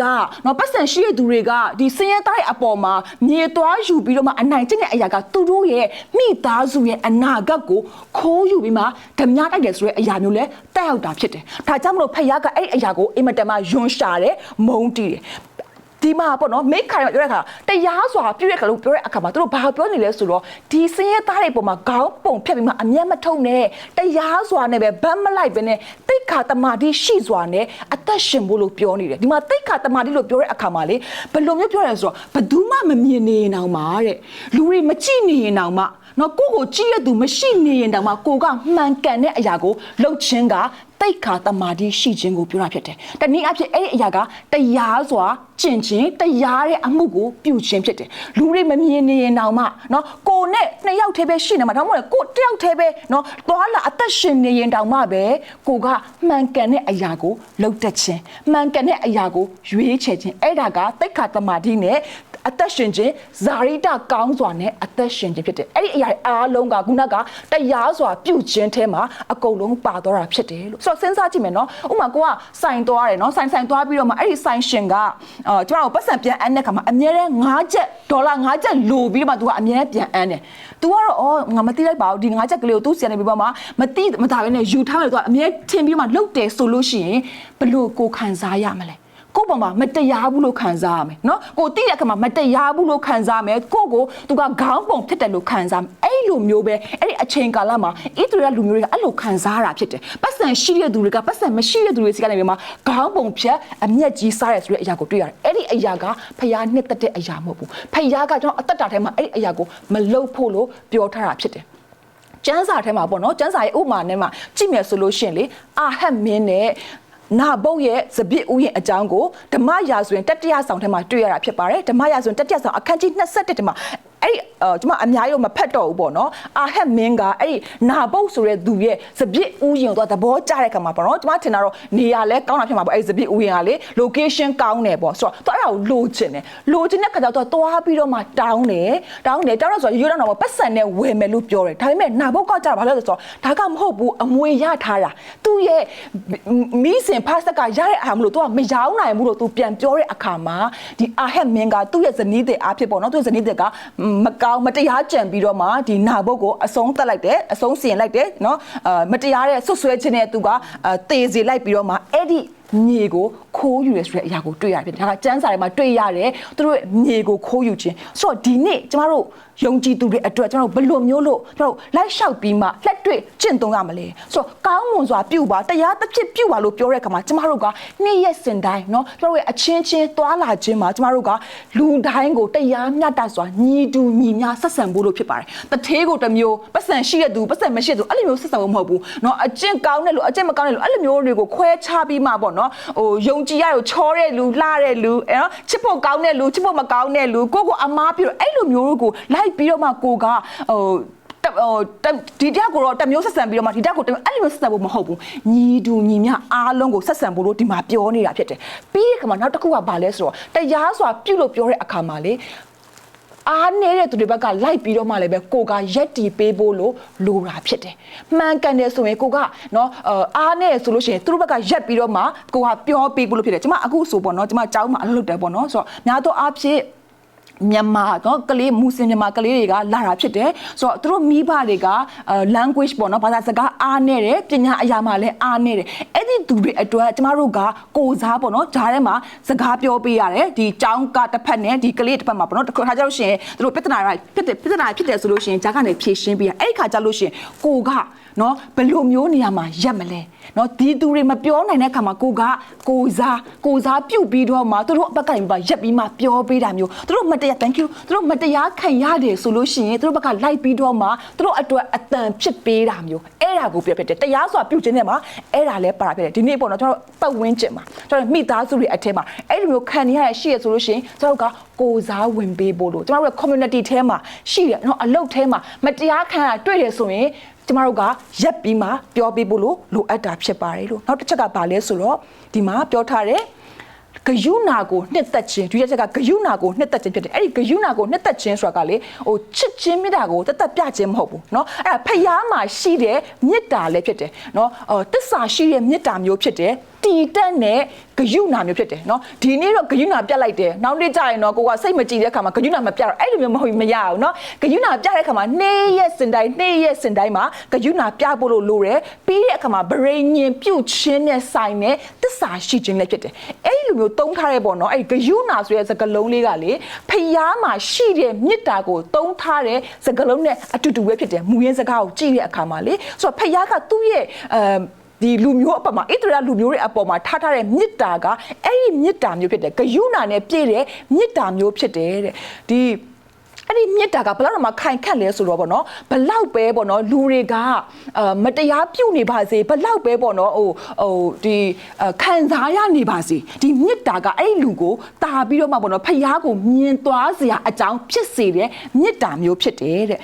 ကနော်ပတ်စံရှိတဲ့သူတွေကဒီစင်းရဲသားရဲ့အပေါ်မှာမြေသွားယူပြီးတော့မှအနိုင်ကျင့်တဲ့အရာကသူတို့ရဲ့မိသားစုရဲ့အနာဂတ်ကိုခိုးယူပြီးမှဓမြတိုက်တယ်ဆိုတဲ့အရာမျိုးလဲတက်ရောက်တာဖြစ်တယ်ဒါကြောင့်မလို့ဖယားကအဲ့ဒီအရာကိုအင်မတန်မှယွန်းရှာတယ်မုန်းတီးတယ်ဒီမှာပေါ့နော်မိခါရပြောတဲ့အခါတရားစွာပြည့်ရခါလို့ပြောတဲ့အခါမှာသူတို့ဘာပြောနေလဲဆိုတော့ဒီစင်းရဲသားတွေပုံမှာခေါင်းပုံဖြတ်ပြီးမှအမျက်မထုံနဲ့တရားစွာနဲ့ပဲဗတ်မလိုက်ပဲနဲ့တိတ်ခါတမာတိရှိစွာနဲ့အသက်ရှင်ဖို့လို့ပြောနေတယ်ဒီမှာတိတ်ခါတမာတိလို့ပြောတဲ့အခါမှာလေဘယ်လိုမျိုးပြောရလဲဆိုတော့ဘယ်သူမှမမြင်နေရင်တောင်မှတဲ့လူတွေမကြည့်နေရင်တောင်မှနော်ကိုကိုကြည့်ရသူမရှိနေရင်တောင်မှကိုကမှန်ကန်တဲ့အရာကိုလှုပ်ခြင်းကတိတ်ခါတမာတိရှိခြင်းကိုပြောတာဖြစ်တယ်။တနည်းအားဖြင့်အဲ့ဒီအရာကတရားစွာကျင့်ခြင်းတရားရဲ့အမှုကိုပြုခြင်းဖြစ်တယ်။လူတွေမမြင်နေရင်တောင်မှနော်ကိုနဲ့နှစ်ယောက်တည်းပဲရှိနေမှာဒါမှမဟုတ်ကိုတယောက်တည်းပဲနော်သွားလာအသက်ရှင်နေရင်တောင်မှပဲကိုကမှန်ကန်တဲ့အရာကိုလုပ်တတ်ခြင်းမှန်ကန်တဲ့အရာကိုရွေးချယ်ခြင်းအဲ့ဒါကတိတ်ခါတမာတိနဲ့အသက်ရှင်ခြင်းဇာရိတကောင်းစွာနဲ့အသက်ရှင်ခြင်းဖြစ်တယ်အဲ့ဒီအရာအားလုံးကခုနကတရားစွာပြုခြင်းထဲမှာအကုန်လုံးပါသွားတာဖြစ်တယ်လို့ဆိုတော့စဉ်းစားကြည့်မယ်နော်ဥပမာကိုကဆိုင်သွားတယ်နော်ဆိုင်သွားပြီးတော့မှအဲ့ဒီဆိုင်ရှင်ကကျွန်တော်ပတ်စံပြန်အပ်တဲ့ခါမှာအများနဲ့9ချက် ဒေါ်လာ9ချက်လိုပြီးတော့မှ तू ကအမြဲပြန်အမ်းတယ် तू ကတော့အော်ငါမသိလိုက်ပါဘူးဒီ9ချက်ကလေးကို तू စီရနေပြီးတော့မှမသိမသာပဲနဲ့ယူထားမယ် तू ကအမြဲထင်ပြီးမှလှုပ်တယ်ဆိုလို့ရှိရင်ဘလို့ကိုခံစားရမလဲကိုပေါ်မှာမတရားဘူးလို့ခံစားရမယ်နော်ကိုတိတဲ့အခါမှာမတရားဘူးလို့ခံစားမယ်ကိုသူကခေါင်းပုံဖြစ်တယ်လို့ခံစားအဲ့လိုမျိုးပဲအဲ့ဒီအချိန်ကာလမှာဣသရေလလူမျိုးတွေကအဲ့လိုခံစားရတာဖြစ်တယ်ပတ်စံရှိတဲ့သူတွေကပတ်စံမရှိတဲ့သူတွေစီကနေပြီးမှခေါင်းပုံဖြတ်အမျက်ကြီးစားရဆိုတဲ့အရာကိုတွေ့ရတယ်အဲ့ဒီအရာကဖျားနှစ်သက်တဲ့အရာမဟုတ်ဘူးဖျားကကျွန်တော်အသက်တာထဲမှာအဲ့ဒီအရာကိုမလုပ်ဖို့လို့ပြောထားတာဖြစ်တယ်ကျမ်းစာထဲမှာပေါ့နော်ကျမ်းစာရဲ့ဥပမာနဲ့မှာကြည့်မယ်ဆိုလို့ရှိရင်လေအာဟတ်မင်းနဲ့နာဘုတ်ရဲ့စပစ်ဥယျာဉ်အကြောင်းကိုဓမ္မရာဇဝင်တတိယဆောင်ထဲမှာတွေ့ရတာဖြစ်ပါတယ်ဓမ္မရာဇဝင်တတိယဆောင်အခန်းကြီး21ထဲမှာအဲ့ဒီကျွန်မအများကြီးမဖတ်တော့ဘူးပေါ့နော်အာဟက်မင်းကအဲ့ဒီနာဘုတ်ဆိုတဲ့သူရဲ့စပစ်ဥယျာဉ်တော့သဘောကျတဲ့ခါမှာပေါ့နော်ကျွန်မထင်တာတော့နေရာလဲကောင်းတာဖြစ်မှာပေါ့အဲ့ဒီစပစ်ဥယျာဉ်ကလေ location ကောင်းတယ်ပေါ့ဆိုတော့အဲ့ဒါကိုလိုချင်တယ်ခါကျတော့တွားပြီးတော့မှတောင်းတယ်ဆိုတော့ရိုးတော့ပတ်စံနဲ့ဝယ်မယ်လို့ပြောတယ်ဒါပေမဲ့နာဘုတ်ကကြာဘာလို့လဲဆိုတော့ဒါကမဟုတ်ဘူးအမွေရထားတာသူ့ရဲ့မိစဉ်ဖားဆက်ကရတဲ့အားမလို့သူကမရောင်းနိုင်ဘူးလို့သူပြန်ပြောတဲ့အခါမှာဒီအာဟက်မင်းကသူ့ရဲ့ဇနီးတဲ့အားဖြစ်ပေါ့နော်သူ့ဇနီးတဲ့ကမကောင်းမတရားကြံပြီးတော့မှဒီနာဘုတ်ကိုအဆုံးတက်လိုက်တယ်အဆုံးစီရင်လိုက်တယ်နော်မတရားတဲ့ဆွဆွဲခြင်းနဲ့သူကတေစီလိုက်ပြီးတော့မှအဲ့ဒီမြေကိုခိုးယူရဆိုတဲ့အရာကိုတွေ့ရဖြစ်တယ်ဒါကစမ်းစာထဲမှာတွေ့ရတယ်သူတို့မြေကိုခိုးယူခြင်းဆိုတော့ဒီနေ့ကျမတို့ယုံကြည်သူတွေအတွက်ကျွန်တော်ဘယ်လိုမျိုးလို့ကျွန်တော်လိုက်လျှောက်ပြီးမှလက်တွေ့ကျင့်သုံးရမလဲဆိုတော့ကောင်းမွန်စွာပြုပါတရားတစ်ဖြစ်ပြုပါလို့ပြောတဲ့အခါမှာကျမတို့ကနေ့ရက်စဉ်တိုင်းเนาะကျွန်တော်ရဲ့အချင်းချင်းသွားလာခြင်းမှာကျမတို့ကလူတိုင်းကိုတရားမျှတစွာညီတူညီမျှဆက်ဆံဖို့လို့ဖြစ်ပါတယ်တထေးကိုတစ်မျိုးပတ်စံရှိတဲ့သူပတ်စံမရှိတဲ့သူအဲ့လိုမျိုးဆက်ဆံဖို့မဟုတ်ဘူးเนาะအကျင့်ကောင်းတဲ့လူအကျင့်မကောင်းတဲ့လူအဲ့လိုမျိုးတွေကိုခွဲခြားပြီးမှပေါ့เนาะဟိုယုံကြည်ရကိုချောတဲ့လူလှတဲ့လူเนาะချစ်ဖို့ကောင်းတဲ့လူချစ်ဖို့မကောင်းတဲ့လူကိုအမားပြီးတော့အဲ့လိုမျိုးကိုလိုက်ပြီးတော့မှကိုကဟိုဒီတက်ကိုတော့တမျိုးဆက်ဆံပြီးတော့မှဒီတက်ကိုအဲ့လိုဆက်ဆံဖို့မဟုတ်ဘူးညီတူညီမျှအားလုံးကိုဆက်ဆံဖို့လို့ဒီမှာပြောနေတာဖြစ်တယ်ပြီးတဲ့အခါမှာနောက်တစ်ခုကဘာလဲဆိုတော့တရားစွာပြုလို့ပြောတဲ့အခါမှာလေအားနေတဲ့သူတွေဘက်ကလိုက်ပြီးတော့မှလည်းပဲကိုကရက်တီပေးဖို့လို့လိုတာဖြစ်တယ်မှန်ကန်တယ်ဆိုရင်ကိုကနော်အားနေဆိုလို့ရှိရင်သူတို့ဘက်ကရက်ပြီးတော့မှကိုကပြောပေးဖို့လို့ဖြစ်တယ်ကျွန်မအခုဆိုပေါ့နော်ကျွန်မအเจ้าမှာအလုပ်လုပ်တယ်ပေါ့နော်ဆိုတော့များတော့အားဖြင့်မြန်မာတော့ကလေးမူစင်မြန်မာကလေးတွေကလာတာဖြစ်တယ်ဆိုတော့သူတို့မိဘတွေက language ပေါ့နော်ဘာသာစကားအားနေတယ်ပညာအရာမှလည်းအားနေတယ်အဲ့ဒီသူတွေအတွက်ကျမတို့ကကိုစားပေါ့နော်ဂျားထဲမှာစကားပြောပေးရတယ်ဒီចောင်းကတစ်ဖက်နဲ့ဒီကလေးတစ်ဖက်မှာပေါ့နော်တစ်ခါကြလို့ရှိရင်သူတို့ပြဿနာဖြစ်တယ်ဆိုလို့ရှိရင်ဂျားကနေဖြေရှင်းပေးရအဲ့ဒီခါကြလို့ရှိရင်ကိုကနော်ဘယ်လိုမျိုးနေရာမှာရက်မလဲနော်ဒီသူတွေမပြောနိုင်တဲ့အခါမှာကိုစားပြုတ်ပြီးတော့မှသူတို့အဘက်ကနေပြီးရက်ပြီးမှပြောပေးတာမျိုးသူတို့မတရား thank you သူတို့မတရားခံရတယ်ဆိုလို့ရှိရင်သူတို့ဘက်ကလိုက်ပြီးတော့မှသူတို့အတွက်အတန်ဖြစ်ပေးတာမျိုးအဲ့ဒါကိုပြဖြစ်တယ်တရားစွာပြုတ်ခြင်းနဲ့မှာအဲ့ဒါလည်းပါတာဖြစ်တယ်ဒီနေ့ပေါ့နော်ကျွန်တော်ပတ်ဝန်းကျင်မှာကျွန်တော်မိသားစုတွေအထက်မှာအဲ့လိုမျိုးခံရရရှိရဆိုလို့ရှိရင်ကျွန်တော်ကကိုစားဝင်ပေးဖို့လို့ကျွန်တော်တို့ community ထဲမှာရှိတယ်နော်အလုပ်ထဲမှာမတရားခံရတွေ့တယ်ဆိုရင်ကျမတို့ကရက်ပြီးမှပြောပေးဖို့လို့လိုအပ်တာဖြစ်ပါတယ်လို့နောက်တစ်ချက်ကဘာလဲဆိုတော့ဒီမှာပြောထားတယ်ဂယုနာကိုနှစ်သက်ခြင်းဒီချက်ကဂယုနာကိုနှစ်သက်ခြင်းဖြစ်တယ်အဲ့ဒီဂယုနာကိုနှစ်သက်ခြင်းဆိုတာကလေဟိုချစ်ခြင်းမေတ္တာကိုတသက်ပြခြင်းမဟုတ်ဘူးเนาะအဲ့ဒါဖျားမှာရှိတဲ့မေတ္တာလည်းဖြစ်တယ်เนาะတစ္ဆာရှိတဲ့မေတ္တာမျိုးဖြစ်တယ်တီတက်နဲ့ဂယုနာမျိုးဖြစ်တယ်เนาะဒီနေ့တော့ဂယုနာပြတ်လိုက်တယ်နောက်နေ့ကျရင်တော့ကိုကစိတ်မကြည်တဲ့အခါမှာဂယုနာမပြတ်တော့အဲ့လိုမျိုးမဟုတ်မရဘူးเนาะဂယုနာပြတဲ့အခါမှာနေ့ရက်စင်တိုင်းမှာဂယုနာပြဖို့လို့လိုတယ်ပြီးတဲ့အခါမှာဗရိညင်ပြုတ်ခြင်းနဲ့ဆိုင်နဲ့တစ္ဆာရှိခြင်းလည်းဖြစ်တယ်အဲ့လိုမျိုးသုံးထားတဲ့ပေါ့เนาะအဲ့ဂယုနာဆိုတဲ့စကားလုံးလေးကလေဖျားမှာရှိတဲ့မေတ္တာကိုသုံးထားတဲ့စကားလုံးနဲ့အတူတူပဲဖြစ်တယ်မူရင်းစကားကိုကြည့်တဲ့အခါမှာလေဆိုတော့ဖျားကသူ့ရဲ့ဒီလူမျိုးအပေါ်မှာဣသရေလလူမျိုးတွေအပေါ်မှာထားတဲ့မေတ္တာကအဲ့ဒီမေတ္တာမျိုးဖြစ်တယ်ဂယုဏနဲ့ပြည့်တဲ့မေတ္တာမျိုးဖြစ်တယ်တဲ့ဒီအဲ့ဒီမေတ္တာကဘယ်လောက်မှခိုင်ခန့်လဲဆိုတော့ဗောနော်ဘယ်လောက်ပဲဗောနော်လူတွေကမတရားပြုတ်နေပါစေဘယ်လောက်ပဲဗောနော်ဟိုဒီခံစားရနေပါစေဒီမေတ္တာကအဲ့ဒီလူကိုတာပြီးတော့မှဗောနော်ဖျားကိုမြင်သွားစရာအကြောင်းဖြစ်စေတဲ့မေတ္တာမျိုးဖြစ်တယ်တဲ့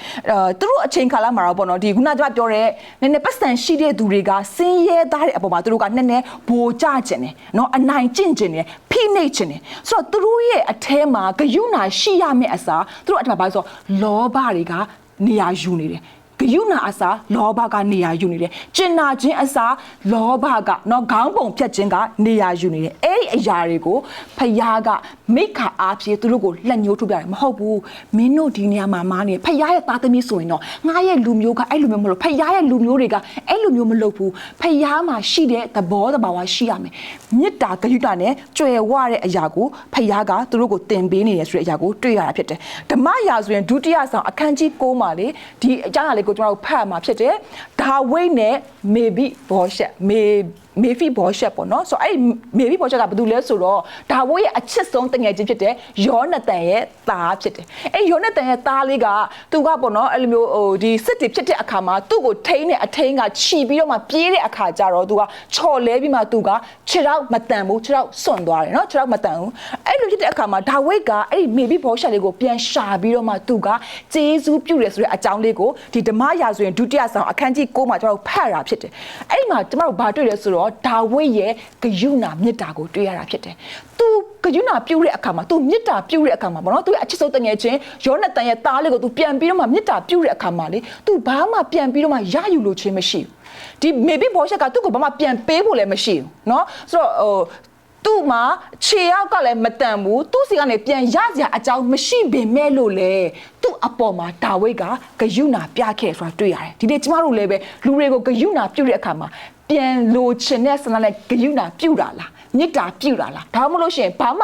သူတို့အချိန်ခါလာမှာတော့ဗောနော်ဒီခုနကပြောတဲ့နည်းနည်းပတ်စံရှိတဲ့သူတွေကစင်းရဲသားတဲ့အပေါ်မှာသူတို့ကနည်းနည်းဘိုကြခြင်းတယ်နော်အနိုင်ကျင့်ခြင်းတယ်ဖိနှိပ်ခြင်းတယ်ဆိုတော့သူတို့ရဲ့အထဲမှာဂယုဏရှိရမယ့်အစားသူတို့ဘာလို့ဆိုလောဘတွေကနေရာယူနေတယ်ဂ ယုနာအစာလောဘကနေရာယူနေတယ်ကျင်နာခြင်းအစာလောဘကနော်ခေါင်းပုံဖြတ်ခြင်းကနေရာယူနေတယ်အဲ့ဒီအရာတွေကိုဖယားကမိခါအားဖြင့်သူတို့ကိုလက်ညှိုးထုတ်ပြတယ်မဟုတ်ဘူးမင်းတို့ဒီနေရာမှာမားနေဖယားရဲ့သားသမီးဆိုရင်တော့ငါရဲ့လူမျိုးကအဲ့လိုမျိုးမလို့ဖယားရဲ့လူမျိုးတွေကအဲ့လိုမျိုးမလုပ်ဘူးဖယားမှာရှိတဲ့သဘောတဘာဝရှိရမယ်မေတ္တာဂရုဏာနဲ့ကြွယ်ဝတဲ့အရာကိုဖယားကသူတို့ကိုသင်ပေးနေတယ်ဆိုတဲ့အရာကိုတွေ့ရတာဖြစ်တယ်ဓမ္မရာဆိုရင်ဒုတိယဆောင်အခန်းကြီး9မှာလေဒီအကြောင်းအရာလေးကိုကျွန်တော်တို့ဖတ်မှာဖြစ်တယ်ဒါဝိဒ်နဲ့မေဘိဘောရှက်မေဖီဘောရှက်ပေါ့နော်ဆိုတော့အဲ့မေဖီဘောရှက်ကဘာလို့လဲဆိုတော့ဒါဝိဒ်ရဲ့အချစ်ဆုံးတငယ်ချင်းဖြစ်တဲ့ယောနသန်ရဲ့သားဖြစ်တယ်အဲ့ယောနသန်ရဲ့သားလေးကသူကပေါ့နော်အဲ့လိုမျိုးဟိုဒီစစ်တီဖြစ်တဲ့အခါမှာသူ့ကိုထိန်းတဲ့အထိန်းကခြီပြီးတော့မှပြေးတဲ့အခါကျတော့သူကချော်လဲပြီးမှသူကခြေထောက်မတန်ဘူးခြေထောက်စွန့်သွားတယ်နော်ခြေထောက်မတန်ဘူးအဲ့လိုဖြစ်တဲ့အခါမှာဒါဝိဒ်ကအဲ့ဒီမေဖီဘောရှက်လေးကိုပြန်ရှာပြီးတော့မှသူကဂျေဇူးပြုတယ်ဆိုတဲ့အကြောင်းလေးကိုဒီဓမ္မရာဆိုရင်ဒုတိယဆောင်အခန်းကြီး9မှာကျွန်တော်တို့ဖတ်တာဖြစ်တယ်အဲ့ဒီမှာကျွန်တော်တို့ဘာတွေ့လဲဆိုတော့ဒါဝိဒ်ရဲ့ဂရုဏာမေတ္တာကိုတွေ့ရတာဖြစ်တယ်။ तू ဂရုဏာပြုတဲ့အခါမှာ तू မေတ္တာပြုတဲ့အခါမှာပေါ့နော်။ तू ရဲ့အချစ်ဆုံးတငယ်ချင်းယောနသန်ရဲ့သားလေးကို तू ပြန်ပြီးတော့မှမေတ္တာပြုတဲ့အခါမှာလေ तू ဘာမှပြန်ပြီးတော့မှရယူလို့ခြင်းမရှိဘူး။ဒီမေဘိဘောရှက်ကသူ့ကိုဘာမှပြန်ပေးဖို့လည်းမရှိဘူးเนาะဆိုတော့သူ့မှာခြေရောက်ကလည်းမတန်ဘူးသူ့စီကနေပြန်ရစရာအကြောင်းမရှိပေမဲ့လို့လေသူ့အပေါ်မှာဒါဝိဒ်ကဂယုဏပြခဲ့ဆိုတာတွေ့ရတယ်ဒီနေ့ကျမတို့လည်းပဲလူတွေကိုဂယုဏပြုတဲ့အခါမှာပြန်လိုချင်တဲ့ဆန္ဒနဲ့ဂယုဏပြုတာလားမေတ္တာပြုတာလားဒါမှမဟုတ်ရှင်ဘာမှ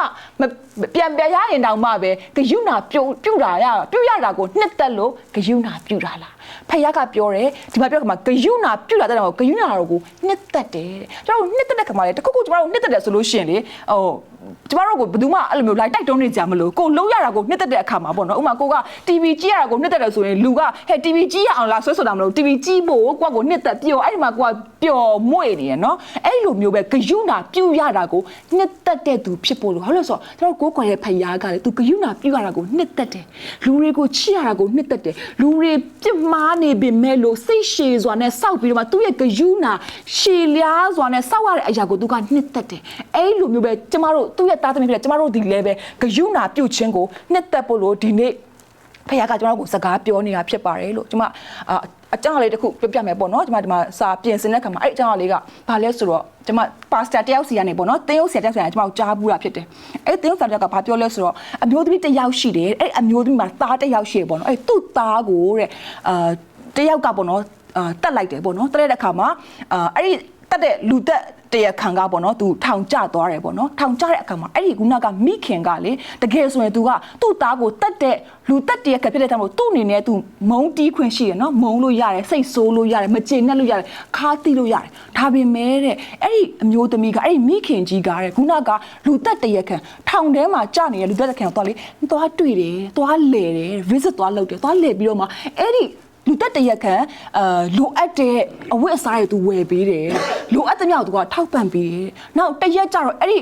ပြန်ရရင်တောင်မှပဲဂယုဏပြုတာကိုနှစ်သက်လို့ဂယုဏပြုတာလားဖယားကပြောတယ်ဒီမှာပြောခါမှာဂယုဏပြုတာတဲ့တော့ဂယုဏတော်ကိုနှစ်သက်တယ်ကျွန်တော်တို့နှစ်သက်တဲ့ခါမှာလေတခုခုကျွန်တော်တို့နှစ်သက်တယ်ဆိုလို့ရှိရင်လေကျမတို့ကိုဘယ်သူမှအဲ့လိုမျိုးလိုက်တိုက်တွန်းနေကြမလို့ကိုလုံးရတာကိုနှစ်သက်တဲ့အခါမှာပေါ့နော်ဥပမာကိုက TV ကြည့်ရတာကိုနှစ်သက်တယ်ဆိုရင်လူကဟဲ့ TV ကြည့်ရအောင်လားဆွဲဆိုတာမလို့ TV ကြည့်ဖို့ကိုနှစ်သက်ပြောအဲ့ဒီမှာကိုကပျော်မွေ့နေရနော်အဲ့လိုမျိုးပဲဂယုဏပြုရတာကိုနှစ်သက်တဲ့သူဖြစ်ဖို့လို့ဟုတ်လို့ဆိုတော့ကျွန်တော်ကိုကိုယ်ရဲ့ဖယားကလေသူဂယုဏပြုရတာကိုနှစ်သက်တယ်လူတွေကိုချစ်ရတာကိုနှစ်သက်တယ်လူတွေပြစ်မှားနေပေမဲ့လို့စိတ်ရှည်စွာနဲ့စောက်ပြီးတော့မှသူ့ရဲ့ဂယုဏရှည်လျားစွာနဲ့စောက်ရတဲ့အရာကိုသူကနှစ်သက်တယ်အဲ့လိုမျိုးပဲကျမတို့သူ့ရဲ့သားသမီးဖြစ်တဲ့ကျမတို့ဒီလည်းပဲဂယုဏပြုခြင်းကိုနှစ်သက်ဖို့လို့ဒီနေ့ဖခင်ကကျွန်တော်ကိုစကားပြောနေတာဖြစ်ပါတယ်လို့ကျွန်မအကြောင်းလေးတစ်ခုပြောပြမယ်ပေါ့နော်ကျွန်မဒီမှာစာပြင်ဆင်တဲ့ခါမှာအဲ့အကြောင်းလေးကဘာလဲဆိုတော့ကျွန်မပါစတာတယောက်စီကနေပေါ့နော်သင်းရုပ်ဆရာတယောက်စီကနေကျွန်မကြားဘူးတာဖြစ်တယ်အဲ့သင်းရုပ်ဆရာတယောက်ကဘာပြောလဲဆိုတော့အမျိုးသမီးတစ်ယောက်ရှိတယ်အဲ့အမျိုးသမီးမှာသားတစ်ယောက်ရှိတယ်ပေါ့နော်အဲ့သူ့သားကိုတဲ့တစ်ယောက်ကပေါ့နော်တက်လိုက်တယ်ပေါ့နော်တက်လိုက်တဲ့ခါမှာအဲ့ဒီတက်တဲ့လူတက်တရခံကပေါ့နော်သူထောင်ကျသွားတယ်ပေါ့နော်ထောင်ကျတဲ့အခါမှာအဲ့ဒီခုနကမိခင်ကလေတကယ်ဆိုရင်သူကသူ့သားကိုတက်တဲ့လူတက်တရခဖြစ်တဲ့တမ်းလို့သူ့အနေနဲ့သူမုံတီးခွင့်ရှိရနော်မုံလို့ရတယ်စိတ်ဆိုးလို့ရတယ်မကျေနပ်လို့ရတယ်ခါတီးလို့ရတယ်ဒါပေမဲ့တဲ့အဲ့ဒီအမျိုးသမီးကအဲ့ဒီမိခင်ကြီးကတဲ့ခုနကလူတက်တရခံထောင်ထဲမှာကြာနေတဲ့လူတက်တရခံကိုတော့လေသွားတွေ့တယ်သွားလဲတယ် visit သွားလုပ်တယ်သွားလဲပြီးတော့မှအဲ့ဒီလူတက်တရခံလိုအပ်တဲ့အဝတ်အစားတွေသူဝယ်ပေးတယ်လိုအပ်တဲ့မြောက်သူကထောက်ပံ့ပေးတယ်နောက်တရက်ကျတော့အဲ့ဒီ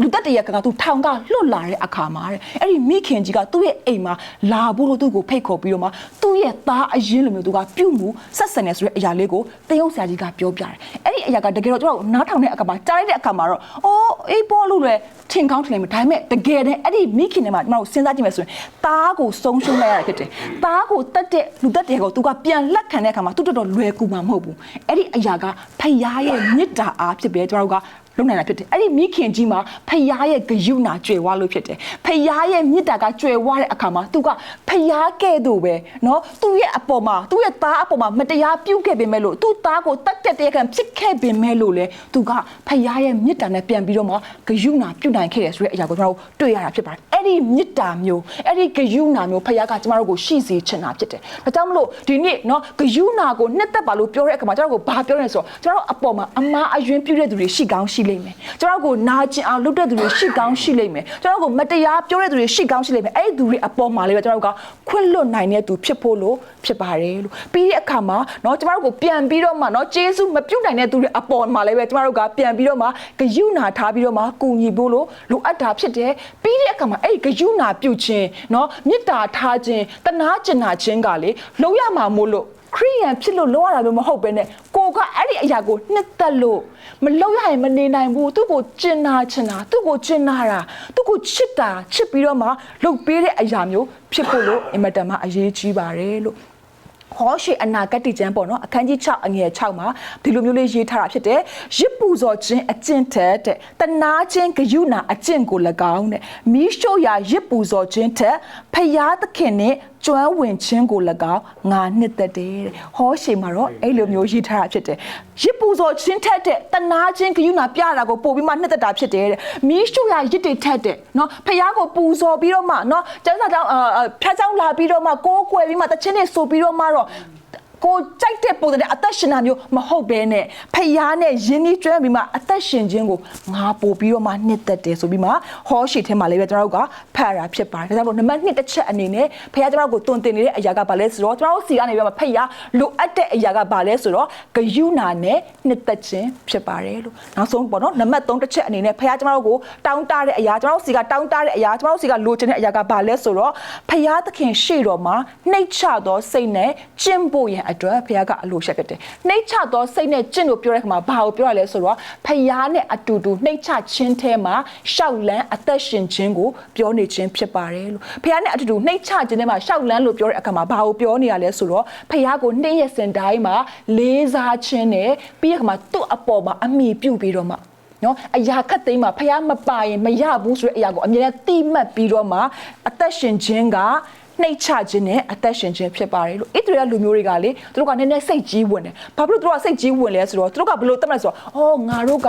လူတက်တရခံကသူထောင်ကလွတ်လာတဲ့အခါမှာတဲ့အဲ့ဒီမိခင်ကြီးကသူ့ရဲ့အိမ်မှာလာဖို့လို့သူ့ကိုဖိတ်ခေါ်ပြီးတော့မှသူ့ရဲ့သားအရင်လိုမျိုးသူကပြုတ်မှုဆက်ဆံနေဆိုတဲ့အရာလေးကိုတရုတ်ဆရာကြီးကပြောပြတယ်အဲ့ဒီအရာကတကယ်တော့ကျွန်တော်နားထောင်တဲ့အခါမှာကြားလိုက်တဲ့အခါမှာတော့အော်အေးပေါ်လို့လေထင်ကောင်းထင်လိုက်မှာဒါပေမဲ့တကယ်တည်းအဲ့ဒီမိခင်နဲ့မှကျွန်တော်စဉ်းစားကြည့်မယ်ဆိုရင်သားကိုဆုံးရှုံးလိုက်ရတာဖြစ်တယ်သားကိုတတ်တဲ့လူတက်တဲ့ကိုသူကပြန်လက်ခံတဲ့အခါမှာသူတော်တော်လွယ်ကူမှာမဟုတ်ဘူးအဲ့ဒီအရာကဖယားရဲ့မေတ္တာအားဖြစ်ပဲကျွန်တော်တို့ကလုံနိုင်တာဖြစ်တယ်အဲ့ဒီမိခင်ကြီးမှာဖယားရဲ့ဂယုဏကြွယ်ဝလို့ဖြစ်တယ်ဖယားရဲ့မေတ္တာကကြွယ်ဝတဲ့အခါမှာသူကဖယားကဲ့သို့ပဲเนาะသူ့ရဲ့အပေါ်မှာသူ့ရဲ့သားအပေါ်မှာမတရားပြုခဲ့ပေမဲ့လို့သူ့သားကိုတတ်တဲ့တရားခံဖြစ်ခဲ့ပေမဲ့လို့လေသူကဖယားရဲ့မေတ္တာနဲ့ပြန်ပြီးတော့မှဂယုဏပြုနိုင်ခဲ့တယ်ဆိုတဲ့အရာကိုကျွန်တော်တို့တွေ့ရတာဖြစ်ပါတယ်အဲ့ဒီမေတ္တာမျိုးအဲ့ဒီဂယုဏမျိုးဖယားကကျွန်တော်တို့ကိုရှိစေချင်တာဖြစ်တယ်ဒါကြောင့်မလို့ဒီနေ့เนาะဂယုဏကိုနှစ်သက်ပါလို့ပြောတဲ့အခါမှာကျွန်တော်တို့ကိုဘာပြောလဲဆိုတော့ကျွန်တော်တို့အပေါ်မှာအမားအယွင်းပြုတဲ့သူတွေရှိကောင်းရှိလိမ့်မယ်ကျွန်တော်ကိုနာကျင်အောင်လုပ်တဲ့သူတွေရှိကောင်းရှိလိမ့်မယ်ကျွန်တော်ကိုမတရားပြောတဲ့သူတွေရှိကောင်းရှိလိမ့်မယ်အဲ့ဒီသူတွေအပေါ်မှာလေးပဲကျွန်တော်တို့ကခွင့်လွတ်နိုင်တဲ့သူဖြစ်ဖို့လို့ဖြစ်ပါတယ်လို့ပြီးတဲ့အခါမှာเนาะကျွန်တော်တို့ကိုပြန်ပြီးတော့မှเนาะကျေးဇူးမပြုတ်နိုင်တဲ့သူတွေအပေါ်မှာလေးပဲကျွန်တော်တို့ကပြန်ပြီးတော့မှဂယုဏထားပြီးတော့မှကူညီဖို့လို့လိုအပ်တာဖြစ်တယ်ပြီးတဲ့အခါမှာအဲ့ဒီဂယုဏပြုတ်ခြင်းเนาะမေတ္တာထားခြင်းတနာကျင်နာခြင်းကလေလုံးရမှာမို့လို့ခရိယန်ဖြစ်လို့လောရတာမျိုးမဟုတ်ပဲနဲ့ကိုကအဲ့ဒီအရာကိုနှစ်သက်လို့မလောက်ရရင်မနေနိုင်ဘူးသူ့ကိုကျင်နာချင်တာသူ့ကိုကျင်နာတာသူ့ကိုချစ်တာချစ်ပြီးတော့မှလှုပ်ပေးတဲ့အရာမျိုးဖြစ်ဖို့လို့အင်မတန်မှအရေးကြီးပါတယ်လို့ ဟောရှိအနာဂတ်ကျမ်းပေါ့နော်အခန်းကြီး6အငယ်6မှာဒီလိုမျိုးလေးရေးထားတာဖြစ်တယ်ရစ်ပူဇော်ခြင်းအကျင့်တဲ့တနာခြင်းဂယုဏအကျင့်ကို၎င်းတဲ့မီးရှို့ရာရစ်ပူဇော်ခြင်းတဲ့ဖယားသခင်နဲ့ကျွမ်းဝင်ခြင်းကို၎င်းငါနှစ်သက်တယ်တဲ့ဟောရှိမှာတော့အဲ့လိုမျိုးရေးထားတာဖြစ်တယ်ရစ်ပူဇော်ခြင်းထက်တဲ့တနာခြင်းဂယုဏပြတာကိုပို့ပြီးမှနှစ်သက်တာဖြစ်တယ်တဲ့မီးရှို့ရာရစ်တွေထက်တဲ့နော်ဖယားကိုပူဇော်ပြီးတော့မှနော်ကျမ်းစာကြောင့်ဖျားเจ้าလာပြီးတော့မှကိုးကွယ်ပြီးမှတခြင်းတွေဆိုပြီးတော့မှတော့ကိုကြိုက်တဲ့ပုံစံနဲ့အသက်ရှင်တာမျိုးမဟုတ်ဘဲနဲ့ဖယားနဲ့ယဉ်ဤကျွမ်းပြီးမှအသက်ရှင်ခြင်းကိုငါပို့ပြီးတော့မှနှစ်သက်တယ်ဆိုပြီးမှဟောရှိထဲမှာလည်းပဲကျွန်တော်တို့ကဖတ်ရတာဖြစ်ပါတယ်ဒါကြောင့်နံပါတ်1တစ်ချက်အနေနဲ့ဖယားကျွန်တော်ကိုတွင်တင်နေတဲ့အရာကဘာလဲဆိုတော့ကျွန်တော်တို့စီကနေပြီးမှဖယားလိုအပ်တဲ့အရာကဘာလဲဆိုတော့ဂယုဏနဲ့နှစ်သက်ခြင်းဖြစ်ပါတယ်လို့နောက်ဆုံးပေါ့နော်နံပါတ်3တစ်ချက်အနေနဲ့ဖယားကျွန်တော်တို့ကိုတောင်းတတဲ့အရာကျွန်တော်တို့စီကတောင်းတတဲ့အရာကျွန်တော်တို့စီကလိုချင်တဲ့အရာကဘာလဲဆိုတော့ဖယားသခင်ရှေ့တော်မှာနှိမ့်ချသောစိတ်နဲ့ကျင့်ဖို့ရန်အတွက်ဖယားကအလိုရှက်ဖြစ်တယ်နှိမ့်ချသောစိတ်နဲ့ကျင့်လို့ပြောတဲ့ခါမှာဘာကိုပြောရလဲဆိုတော့ဖယားနဲ့အတူတူနှိမ့်ချခြင်းထဲမှာရှောက်လန်းအသက်ရှင်ခြင်းကိုပြောနေခြင်းဖြစ်ပါတယ်လို့ဖယားနဲ့အတူတူနှိမ့်ချခြင်းထဲမှာရှောက်လန်းလို့ပြောတဲ့အခါမှာဘာကိုပြောနေရလဲဆိုတော့ဖယားကိုနှိမ့်ရစင်တိုင်းမှာလေးစားခြင်းနဲ့ပြီးတဲ့ခါမှာသူ့အပေါ်မှာအမိပြုတ်ပြီးတော့မှနော်အရာခတ်သိမ်းမှာဖယားမပါရင်မရဘူးဆိုတဲ့အရာကိုအမြဲတမ်းတိမှတ်ပြီးတော့မှအသက်ရှင်ခြင်းကနှိမ့်ချခြင်းနဲ့အသက်ရှင်ခြင်းဖြစ်ပါတယ်လို့ဣသရေလလူမျိုးတွေကလေသူတို့ကနည်းနည်းစိတ်ကြီးဝင်တယ်ဘာဖြစ်လို့သူတို့ကစိတ်ကြီးဝင်လဲဆိုတော့သူတို့ကဘယ်လိုသတ်မှတ်လဲဆိုတော့အော်ငါတို့က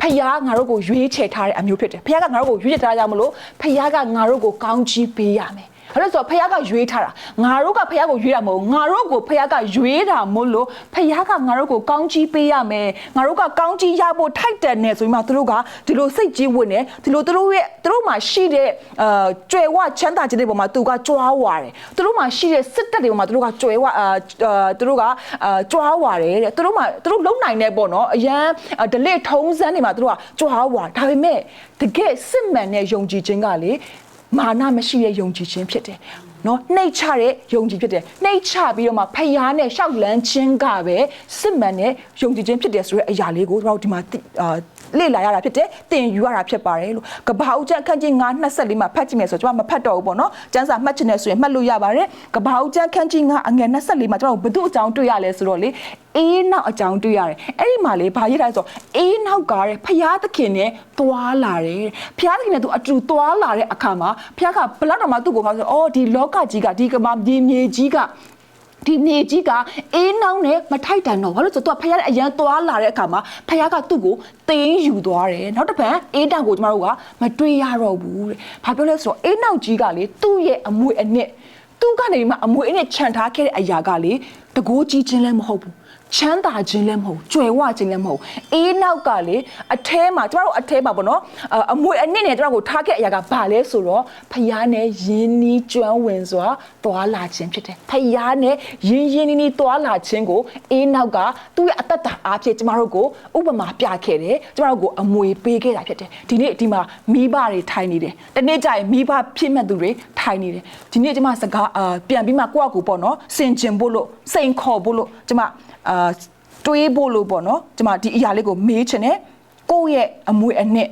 ဖယားငါတို့ကိုရွေးချယ်ထားတဲ့အမျိုးဖြစ်တယ်ဖယားကငါတို့ကိုရွေးချယ်ထားကြမလို့ဖယားကငါတို့ကိုကောင်းချီးပေးရမယ်အဲ့ဒါဆိုဖယားကရွေးထားတာငါတို့ကဖယားကိုရွေးတာမဟုတ်ငါတို့ကိုဖယားကရွေးတာမို့လို့ဖယားကငါတို့ကိုကောင်းချီးပေးရမယ်ငါတို့ကကောင်းချီးရဖို့ထိုက်တယ်နဲ့ဆိုပြီးမှသူတို့ကဒီလိုစိတ်ကြီးဝင်နေဒီလိုသူတို့မှာရှိတဲ့ကြွယ်ဝချမ်းသာခြင်းတွေပေါ်မှာသူကကြွားဝါတယ်သူတို့မှာရှိတဲ့စစ်တပ်တွေပေါ်မှာသူတို့ကကြွယ်ဝသူတို့ကကြွားဝါတယ်တဲ့သူတို့လုံနိုင်တဲ့ပေါ့နော်အရန်ဒလိထုံးစမ်းတွေမှာသူတို့ကကြွားဝါဒါပေမဲ့တကယ်စစ်မှန်တဲ့ယုံကြည်ခြင်းကလေမာနမရှိတဲ့ယုံကြည်ခြင်းဖြစ်တယ်နော်နှိမ့်ချတဲ့ယုံကြည်ဖြစ်တယ်နှိမ့်ချပြီးတော့မှဖယားနဲ့ရှောက်လန်းခြင်းကပဲစစ်မှန်တဲ့ယုံကြည်ခြင်းဖြစ်တယ်ဆိုတဲ့အရာလေးကိုကျွန်တော်ဒီမှာလေ့လာရတာဖြစ်တယ်သင်ယူရတာဖြစ်ပါတယ်လို့ကဘာဦးကျမ်းအခန်းကြီး9:24မှာဖတ်ကြည့်မယ်ဆိုကျွန်တော်မဖတ်တော့ဘူးပေါ့နော်ကျမ်းစာမှတ်ချင်တယ်ဆိုရင်မှတ်လို့ရပါတယ်ကဘာဦးကျမ်းအခန်းကြီး9အငယ်24မှာကျွန်တော်ဘု து အကြောင်းတွေ့ရလဲဆိုတော့လေအေးနောက်အကြောင်းတွေ့ရတယ်အဲ့ဒီမှာလေဘာရေးထားလဲဆိုအေးနောက်ကတဲ့ဖယားသခင်နဲ့သွားလာတယ်ဖယားသခင်နဲ့သူအတူသွားလာတဲ့အခါမှာဖယားကဘလောက်တော့မှသူ့ကိုခေါ်ဆိုအော်ဒီလောကကြီးကဒီကမ္ဘာဒီမြေကြီးကဒီမြေကြီးကအေးနှောင်းနဲ့မထိုက်တန်တော့ဘာလို့ဆိုတော့ဖယားအရန်သွားလာတဲ့အခါမှာဖယားကသူ့ကိုတင်းယူသွားတယ်နောက်တစ်ပံအေးတန်ကိုကျမတို့ကမတွေးရတော့ဘူးတဲ့ဘာပြောလဲဆိုတော့အေးနောက်ကြီးကလေသူ့ရဲ့အမွေအနှစ်သူကနေမှအမွေအနှစ်ခြံထားခဲ့တဲ့အရာကလေတကိုးကြီးခြင်းလည်းမဟုတ်ဘူးချမ်းသာခြင်းလည်းမဟုတ်ကြွယ်ဝခြင်းလည်းမဟုတ်အေးနောက်ကလေအထဲမှာကျမတို့အထဲမှာပေါ့နော်အမွေအနှစ်နဲ့ကျမတို့ကိုထားခဲ့အရာကဘာလဲဆိုတော့ဖယားနဲ့ယင်းနီးကျွမ်းဝင်စွာသွားလာခြင်းဖြစ်တယ်ဖယားနဲ့ယင်းနီးသွားလာခြင်းကိုအေးနောက်ကသူ့ရဲ့အသက်တာအားဖြင့်ကျမတို့ကိုဥပမာပြခဲ့တယ်ကျမတို့ကိုအမွေပေးခဲ့တာဖြစ်တယ်ဒီနေ့ဒီမှာမိဘတွေထိုင်နေတယ်တနေ့ကျရင်မိဘဖြစ်မဲ့သူတွေထိုင်နေတယ်ဒီနေ့ကျမစကားပြန်ပြီးမှကိုယ့်အကူပေါ့နော်စင်ကျင်ဖို့လို့စိန်ခေါ်ဖို့လို့ကျမတွေးဖို့လို့ပေါ့နော်ကျွန်မဒီအရာလေးကိုမေးချင်တယ်ကိုယ့်ရဲ့အမွေအနှစ်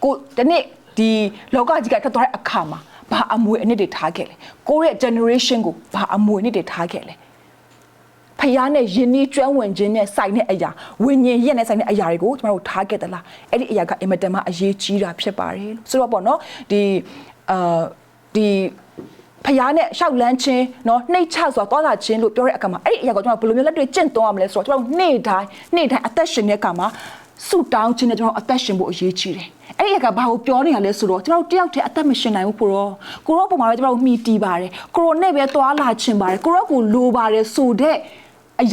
ကိုဒီနေ့ဒီလောကကြီးကထွက်သွားတဲ့အခါမှာဘာအမွေအနှစ်တွေထားခဲ့လဲကိုယ့်ရဲ့ generation ကိုဘာအမွေအနှစ်တွေထားခဲ့လဲဖယားနဲ့ယင်းနီးကျွမ်းဝင်ခြင်းနဲ့ဆိုင်တဲ့အရာဝိညာဉ်ရဲ့နဲ့ဆိုင်တဲ့အရာတွေကိုကျွန်တော်တို့ထားခဲ့သလားအဲ့ဒီအရာကအင်မတန်မှအရေးကြီးတာဖြစ်ပါတယ်လို့ဆိုတော့ပေါ့နော်ဒီဖယားနဲ့ရှောက်လန်းခြင်းเนาะနှိမ့်ချစွာသွားလာခြင်းလို့ပြောတဲ့အခါမှာအဲ့ဒီအရာကိုကျွန်တော်ဘယ်လိုမျိုးလက်တွေ့ကျင့်သုံးရမလဲဆိုတော့ကျွန်တော်နေ့တိုင်းအသက်ရှင်တဲ့အခါမှာဆုတောင်းခြင်းနဲ့ကျွန်တော်အသက်ရှင်ဖို့အရေးကြီးတယ်အဲ့ဒီအရာကဘာကိုပြောနေရလဲဆိုတော့ကျွန်တော်တယောက်တည်းအသက်မရှင်နိုင်ဘူးကိုရောပုံမှာပဲကျွန်တော်မှီတီးပါတယ်ကိုရောနဲ့ပဲသွားလာခြင်းပါတယ်ကိုရောကိုလိုပါတယ်ဆိုတဲ့အ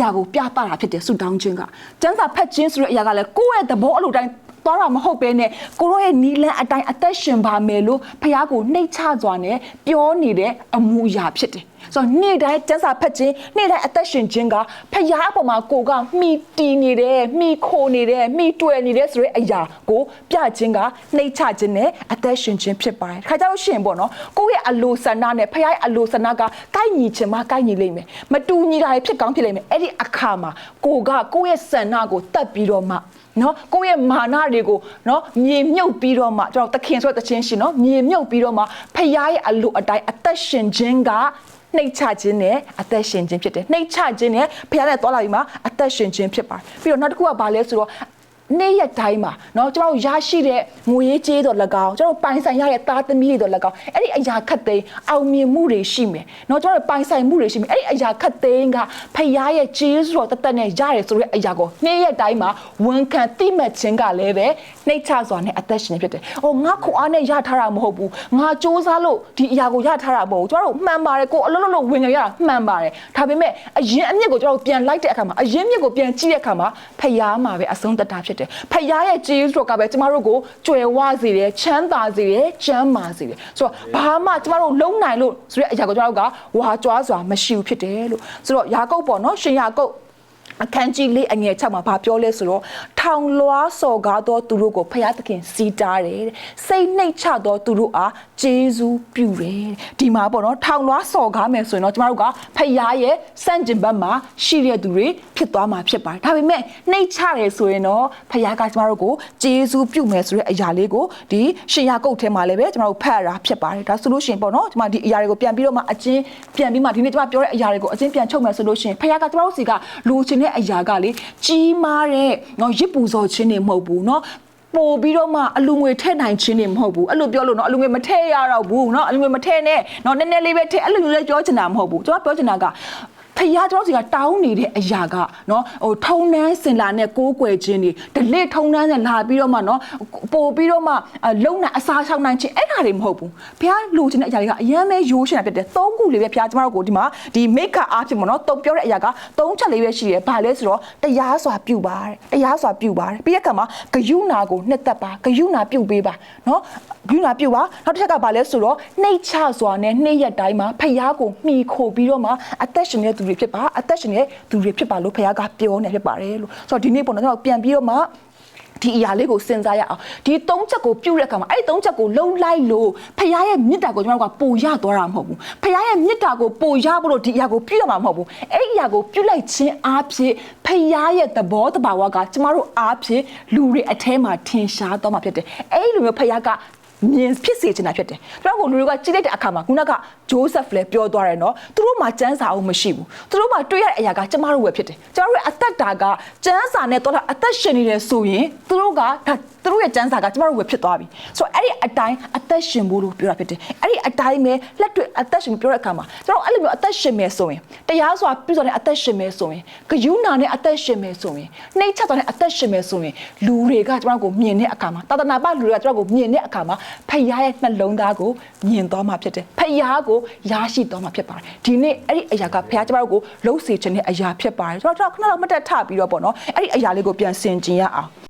ရာကိုပြသတာဖြစ်တယ်ဆုတောင်းခြင်းကကျမ်းစာဖတ်ခြင်းဆိုတဲ့အရာကလည်းကိုယ့်ရဲ့သဘောအလိုတိုင်းသွားတာမဟုတ်ပဲနဲ့ကိုရောရဲ့နီလန်အတိုင်းအသက်ရှင်ပါမယ်လို့ဖယားကိုနှိမ့်ချစွာနဲ့ပြောနေတဲ့အမှုအရာဖြစ်တယ်ဆိုတော့နေ့တိုင်းကျမ်းစာဖတ်ခြင်းနေ့တိုင်းအသက်ရှင်ခြင်းကဖယားအပေါ်မှာကိုကမှီတီနေတယ်မှီခိုနေတယ်မှီတွေ့နေတယ်ဆိုတဲ့အရာကိုပြခြင်းကနှိမ့်ချခြင်းနဲ့အသက်ရှင်ခြင်းဖြစ်ပါတယ်ခါကြလို့ရှိရင်ပေါ့နော်ကိုယ့်ရဲ့အလိုဆန္ဒနဲ့ဖယားရဲ့အလိုဆန္ဒကကိုက်ညီခြင်းမှာကိုက်ညီလိမ့်မယ်မတူညီတာဖြစ်ကောင်းဖြစ်လိမ့်မယ်အဲ့ဒီအခါမှာကိုယ့်ရဲ့ဆန္ဒကိုတတ်ပြီးတော့မှနော်ကိုယ့်ရဲ့မာနတွေကိုနော်မြေမြုပ်ပြီးတော့မှကျွန်တော်သခင်ဆိုတဲ့သချင်းရှင်နော်မြေမြုပ်ပြီးတော့မှဖယားရဲ့အလိုအတိုင်းအသက်ရှင်ခြင်းက နှိတ်ချခြင်းနဲ့အသက်ရှင်ခြင်းဖြစ်တယ်နှိတ်ချခြင်းနဲ့ဖခင်နဲ့သွားလာပြီးမှအသက်ရှင်ခြင်းဖြစ်ပါတယ်ပြီးတော့နောက်တစ်ခုကဘာလဲဆိုတော့နေ့ရက်တိုင်းမှာเนาะကျွန်တော်တို့ရရှိတဲ့ငွေရေးကြေးတော်၎င်းကျွန်တော်ပိုင်ဆိုင်ရတဲ့သားသမီးတွေတော်၎င်းအဲ့ဒီအရာခတ်သိမ်းအောင်မြင်မှုတွေရှိမယ်เนาะကျွန်တော်တို့ပိုင်ဆိုင်မှုတွေရှိမယ်အဲ့ဒီအရာခတ်သိမ်းကဖခင်ရဲ့ကျေးဇူးတော်တသက်နဲ့ရတယ်ဆိုတဲ့အရာကိုနေ့ရက်တိုင်းမှာဝန်ခံသိမှတ်ခြင်းကလည်းပဲနှိတ်ချစွာနဲ့အသက်ရှင်နေဖြစ်တယ်။အော်ငါခွန်အားနဲ့ရထားတာမဟုတ်ဘူး။ငါစ조사လို့ဒီအရာကိုရထားတာမဟုတ်ဘူး။ကျွန်တော်တို့မှန်ပါတယ်ကိုအလုံးလုံးဝင်ကြရတာမှန်ပါတယ်။ဒါပေမဲ့အရင်အမြစ်ကိုကျွန်တော်တို့ပြန်လိုက်တဲ့အခါမှာအရင်မြစ်ကိုပြန်ကြည့်တဲ့အခါမှာဖခင်မှာပဲအဆုံးသတ်တာဖြစ်တယ်။ဖခင်ရဲ့ကျေးဇူးတော်ကပဲကျမတို့ကိုကြွယ်ဝစေတယ်ချမ်းသာစေတယ်ကျမ်းမာစေတယ်။ဆိုတော့ဘာမှကျမတို့လုံနိုင်လို့ဆိုတဲ့အရာကိုကျွန်တော်တို့ကဝါကြွားစွာမရှိဘူးဖြစ်တယ်လို့ဆိုတော့ယာကုပ်ပေါ့နော်ရှင်ယာကုပ်အခန်းကြီးလေးအငယ်6မှာဗာပြောလဲဆိုတော့ထောင်လွှားစော်ကားသောသူတို့ကိုဖျားသခင်စီတားတယ်စိတ်နှိတ်ချသောသူတို့အားကျေးဇူးပြုတယ်ဒီမှာပေါ့နော်ထောင်လွှားစော်ကားမယ်ဆိုရင်တော့ကျမတို့ကဖျားရဲ့စန့်ကျင်ဘက်မှာရှိတဲ့သူတွေဖြစ်သွားမှာဖြစ်ပါတယ်ဒါပေမဲ့နှိတ်ချတယ်ဆိုရင်တော့ဖျားကကျမတို့ကိုကျေးဇူးပြုမယ်ဆိုတဲ့အရာလေးကိုဒီရှင်ယာကုပ်ထဲမှာလည်းပဲကျမတို့ဖတ်ရတာဖြစ်ပါတယ်ဒါဆိုလို့ရှိရင်ပေါ့နော်ကျမဒီအရာတွေကိုပြန်ပြီးတော့မှအချင်းပြန်ပြီးမှဒီနေ့ကျမပြောတဲ့အရာတွေကိုအချင်းပြန်ချုပ်မယ်ဆိုလို့ရှိရင်ဖျားကကျမတို့စီကလိုချင်တဲ့အရာကလေကြီးမားတဲ့เนาะရစ်ပူဇော်ခြင်းတွေမဟုတ်ဘူးเนาะပို့ပြီးတော့မှအလူငွေထည့်နိုင်ခြင်းတွေမဟုတ်ဘူးအဲ့လိုပြောလို့เนาะအလူငွေမထည့်ရတော့ဘူးเนาะအလူငွေမထည့်နဲ့เนาะနည်းနည်းလေးပဲထည့်အဲ့လိုလည်းပြောချင်တာမဟုတ်ဘူးကျွန်တော်ပြောချင်တာကဖခင်ကျွန်တော်စီကတောင်းနေတဲ့အရာကเนาะဟိုထုံနှန်းစင်လာနဲ့ကိုးကွယ်ခြင်းတွေဒလစ်ထုံနှန်းနဲ့လာပြီးတော့မှเนาะပို့ပြီးတော့မှလုံနိုင်အစားဆောင်နိုင်ခြင်းအဲ့ဒါတွေမဟုတ်ဘူးဖခင်လိုချင်တဲ့အရာတွေကအရင်ပဲရိုးရှင်းတာဖြစ်တယ်သုံးခုလေးပဲဖခင်ကျွန်တော်တို့ကိုဒီမှာဒီ make up အားဖြင့်ပေါ့เนาะတုံပြောတဲ့အရာကသုံးချက်လေးပဲရှိတယ်ဘာလဲဆိုတော့တရားစွာပြုပါတဲ့တရားစွာပြုပါတဲ့ပြီးတဲ့အခါမှာဂယုဏကိုနှစ်သက်ပါဂယုဏပြုပေးပါเนาะဂယုဏပြုပါနောက်တစ်ချက်ကဘာလဲဆိုတော့နှိတ်ချစွာနဲ့နှိတ်ရက်တိုင်းမှာဖခင်ကိုမှီခိုပြီးတော့မှအသက်ရှင်တဲ့သူတွေဖြစ်ပါအသက်ရှင်တဲ့သူတွေဖြစ်ပါလို့ဖခင်ကပြောနေဖြစ်ပါတယ်လို့ဆိုတော့ဒီနေ့ပေါ့နော်ကျွန်တော်ပြန်ပြီးတော့မှဒီအရာလေးကိုစဉ်းစားရအောင်ဒီ၃ချက်ကိုပြုတ်တဲ့အခါမှာအဲ့ဒီ၃ချက်ကိုလုံလိုက်လို့ဖခင်ရဲ့မေတ္တာကိုကျွန်တော်တို့ကပို့ရသွားတာမဟုတ်ဘူးဖခင်ရဲ့မေတ္တာကိုပို့ရဖို့လို့ဒီအရာကိုပြုတ်ရမှာမဟုတ်ဘူးအဲ့ဒီအရာကိုပြုတ်လိုက်ခြင်းအားဖြင့်ဖခင်ရဲ့သဘောတဘာဝကကျွန်တော်တို့အားဖြင့်လူတွေအထဲမှာထင်ရှားသွားမှာဖြစ်တယ်အဲ့ဒီလိုမျိုးဖခင်ကမြင်ဖြစ်စေချင်တာဖြစ်တယ်။ကျွန်တော်တို့လူတွေကကြည့်လိုက်တဲ့အခါမှာခုနကဂျိုးဆက်လည်းပြောသွားတယ်နော်။သူတို့မှစမ်းစာအောင်မရှိဘူး။သူတို့မှတွေ့ရတဲ့အရာကကျမတို့ပဲဖြစ်တယ်။ကျမတို့ရဲ့အသက်တာကစမ်းစာနဲ့တော့အသက်ရှင်နေတယ်ဆိုရင်သူတို့ကသူတို့ရဲ့စမ်းစာကကျမတို့ပဲဖြစ်သွားပြီ။ဆိုတော့အဲ့ဒီအတိုင်းအသက်ရှင်ဖို့လို့ပြောတာဖြစ်တယ်။အဲ့ဒီအတိုင်းပဲလက်တွေ့အသက်ရှင်ပြောတဲ့အခါမှာကျွန်တော်အဲ့လိုမျိုးအသက်ရှင်မယ်ဆိုရင်တရားစွာပြုစွာနဲ့အသက်ရှင်မယ်ဆိုရင်ဂယုဏနဲ့အသက်ရှင်မယ်ဆိုရင်နှိမ့်ချစွာနဲ့အသက်ရှင်မယ်ဆိုရင်လူတွေကကျမတို့ကိုမြင်တဲ့အခါမှာသာသနာ့ဘလူတွေကကျမတို့ကိုမြင်တဲ့အခါမှာဖခင်ရဲ့နှလုံးသားကိုမြင်သွားမှာဖြစ်တယ်ဖခင်ကိုရရှိသွားမှာဖြစ်ပါတယ်ဒီနေ့အဲ့ဒီအရာကဖခင်ကျမတို့ကိုလှုပ်စေခြင်းတဲ့အရာဖြစ်ပါတယ်ကျွန်တော်ခဏလောက်မတက်ထပြီးတော့ပေါ့နော်အဲ့ဒီအရာလေးကိုပြန်ဆင်ခြင်ရအောင်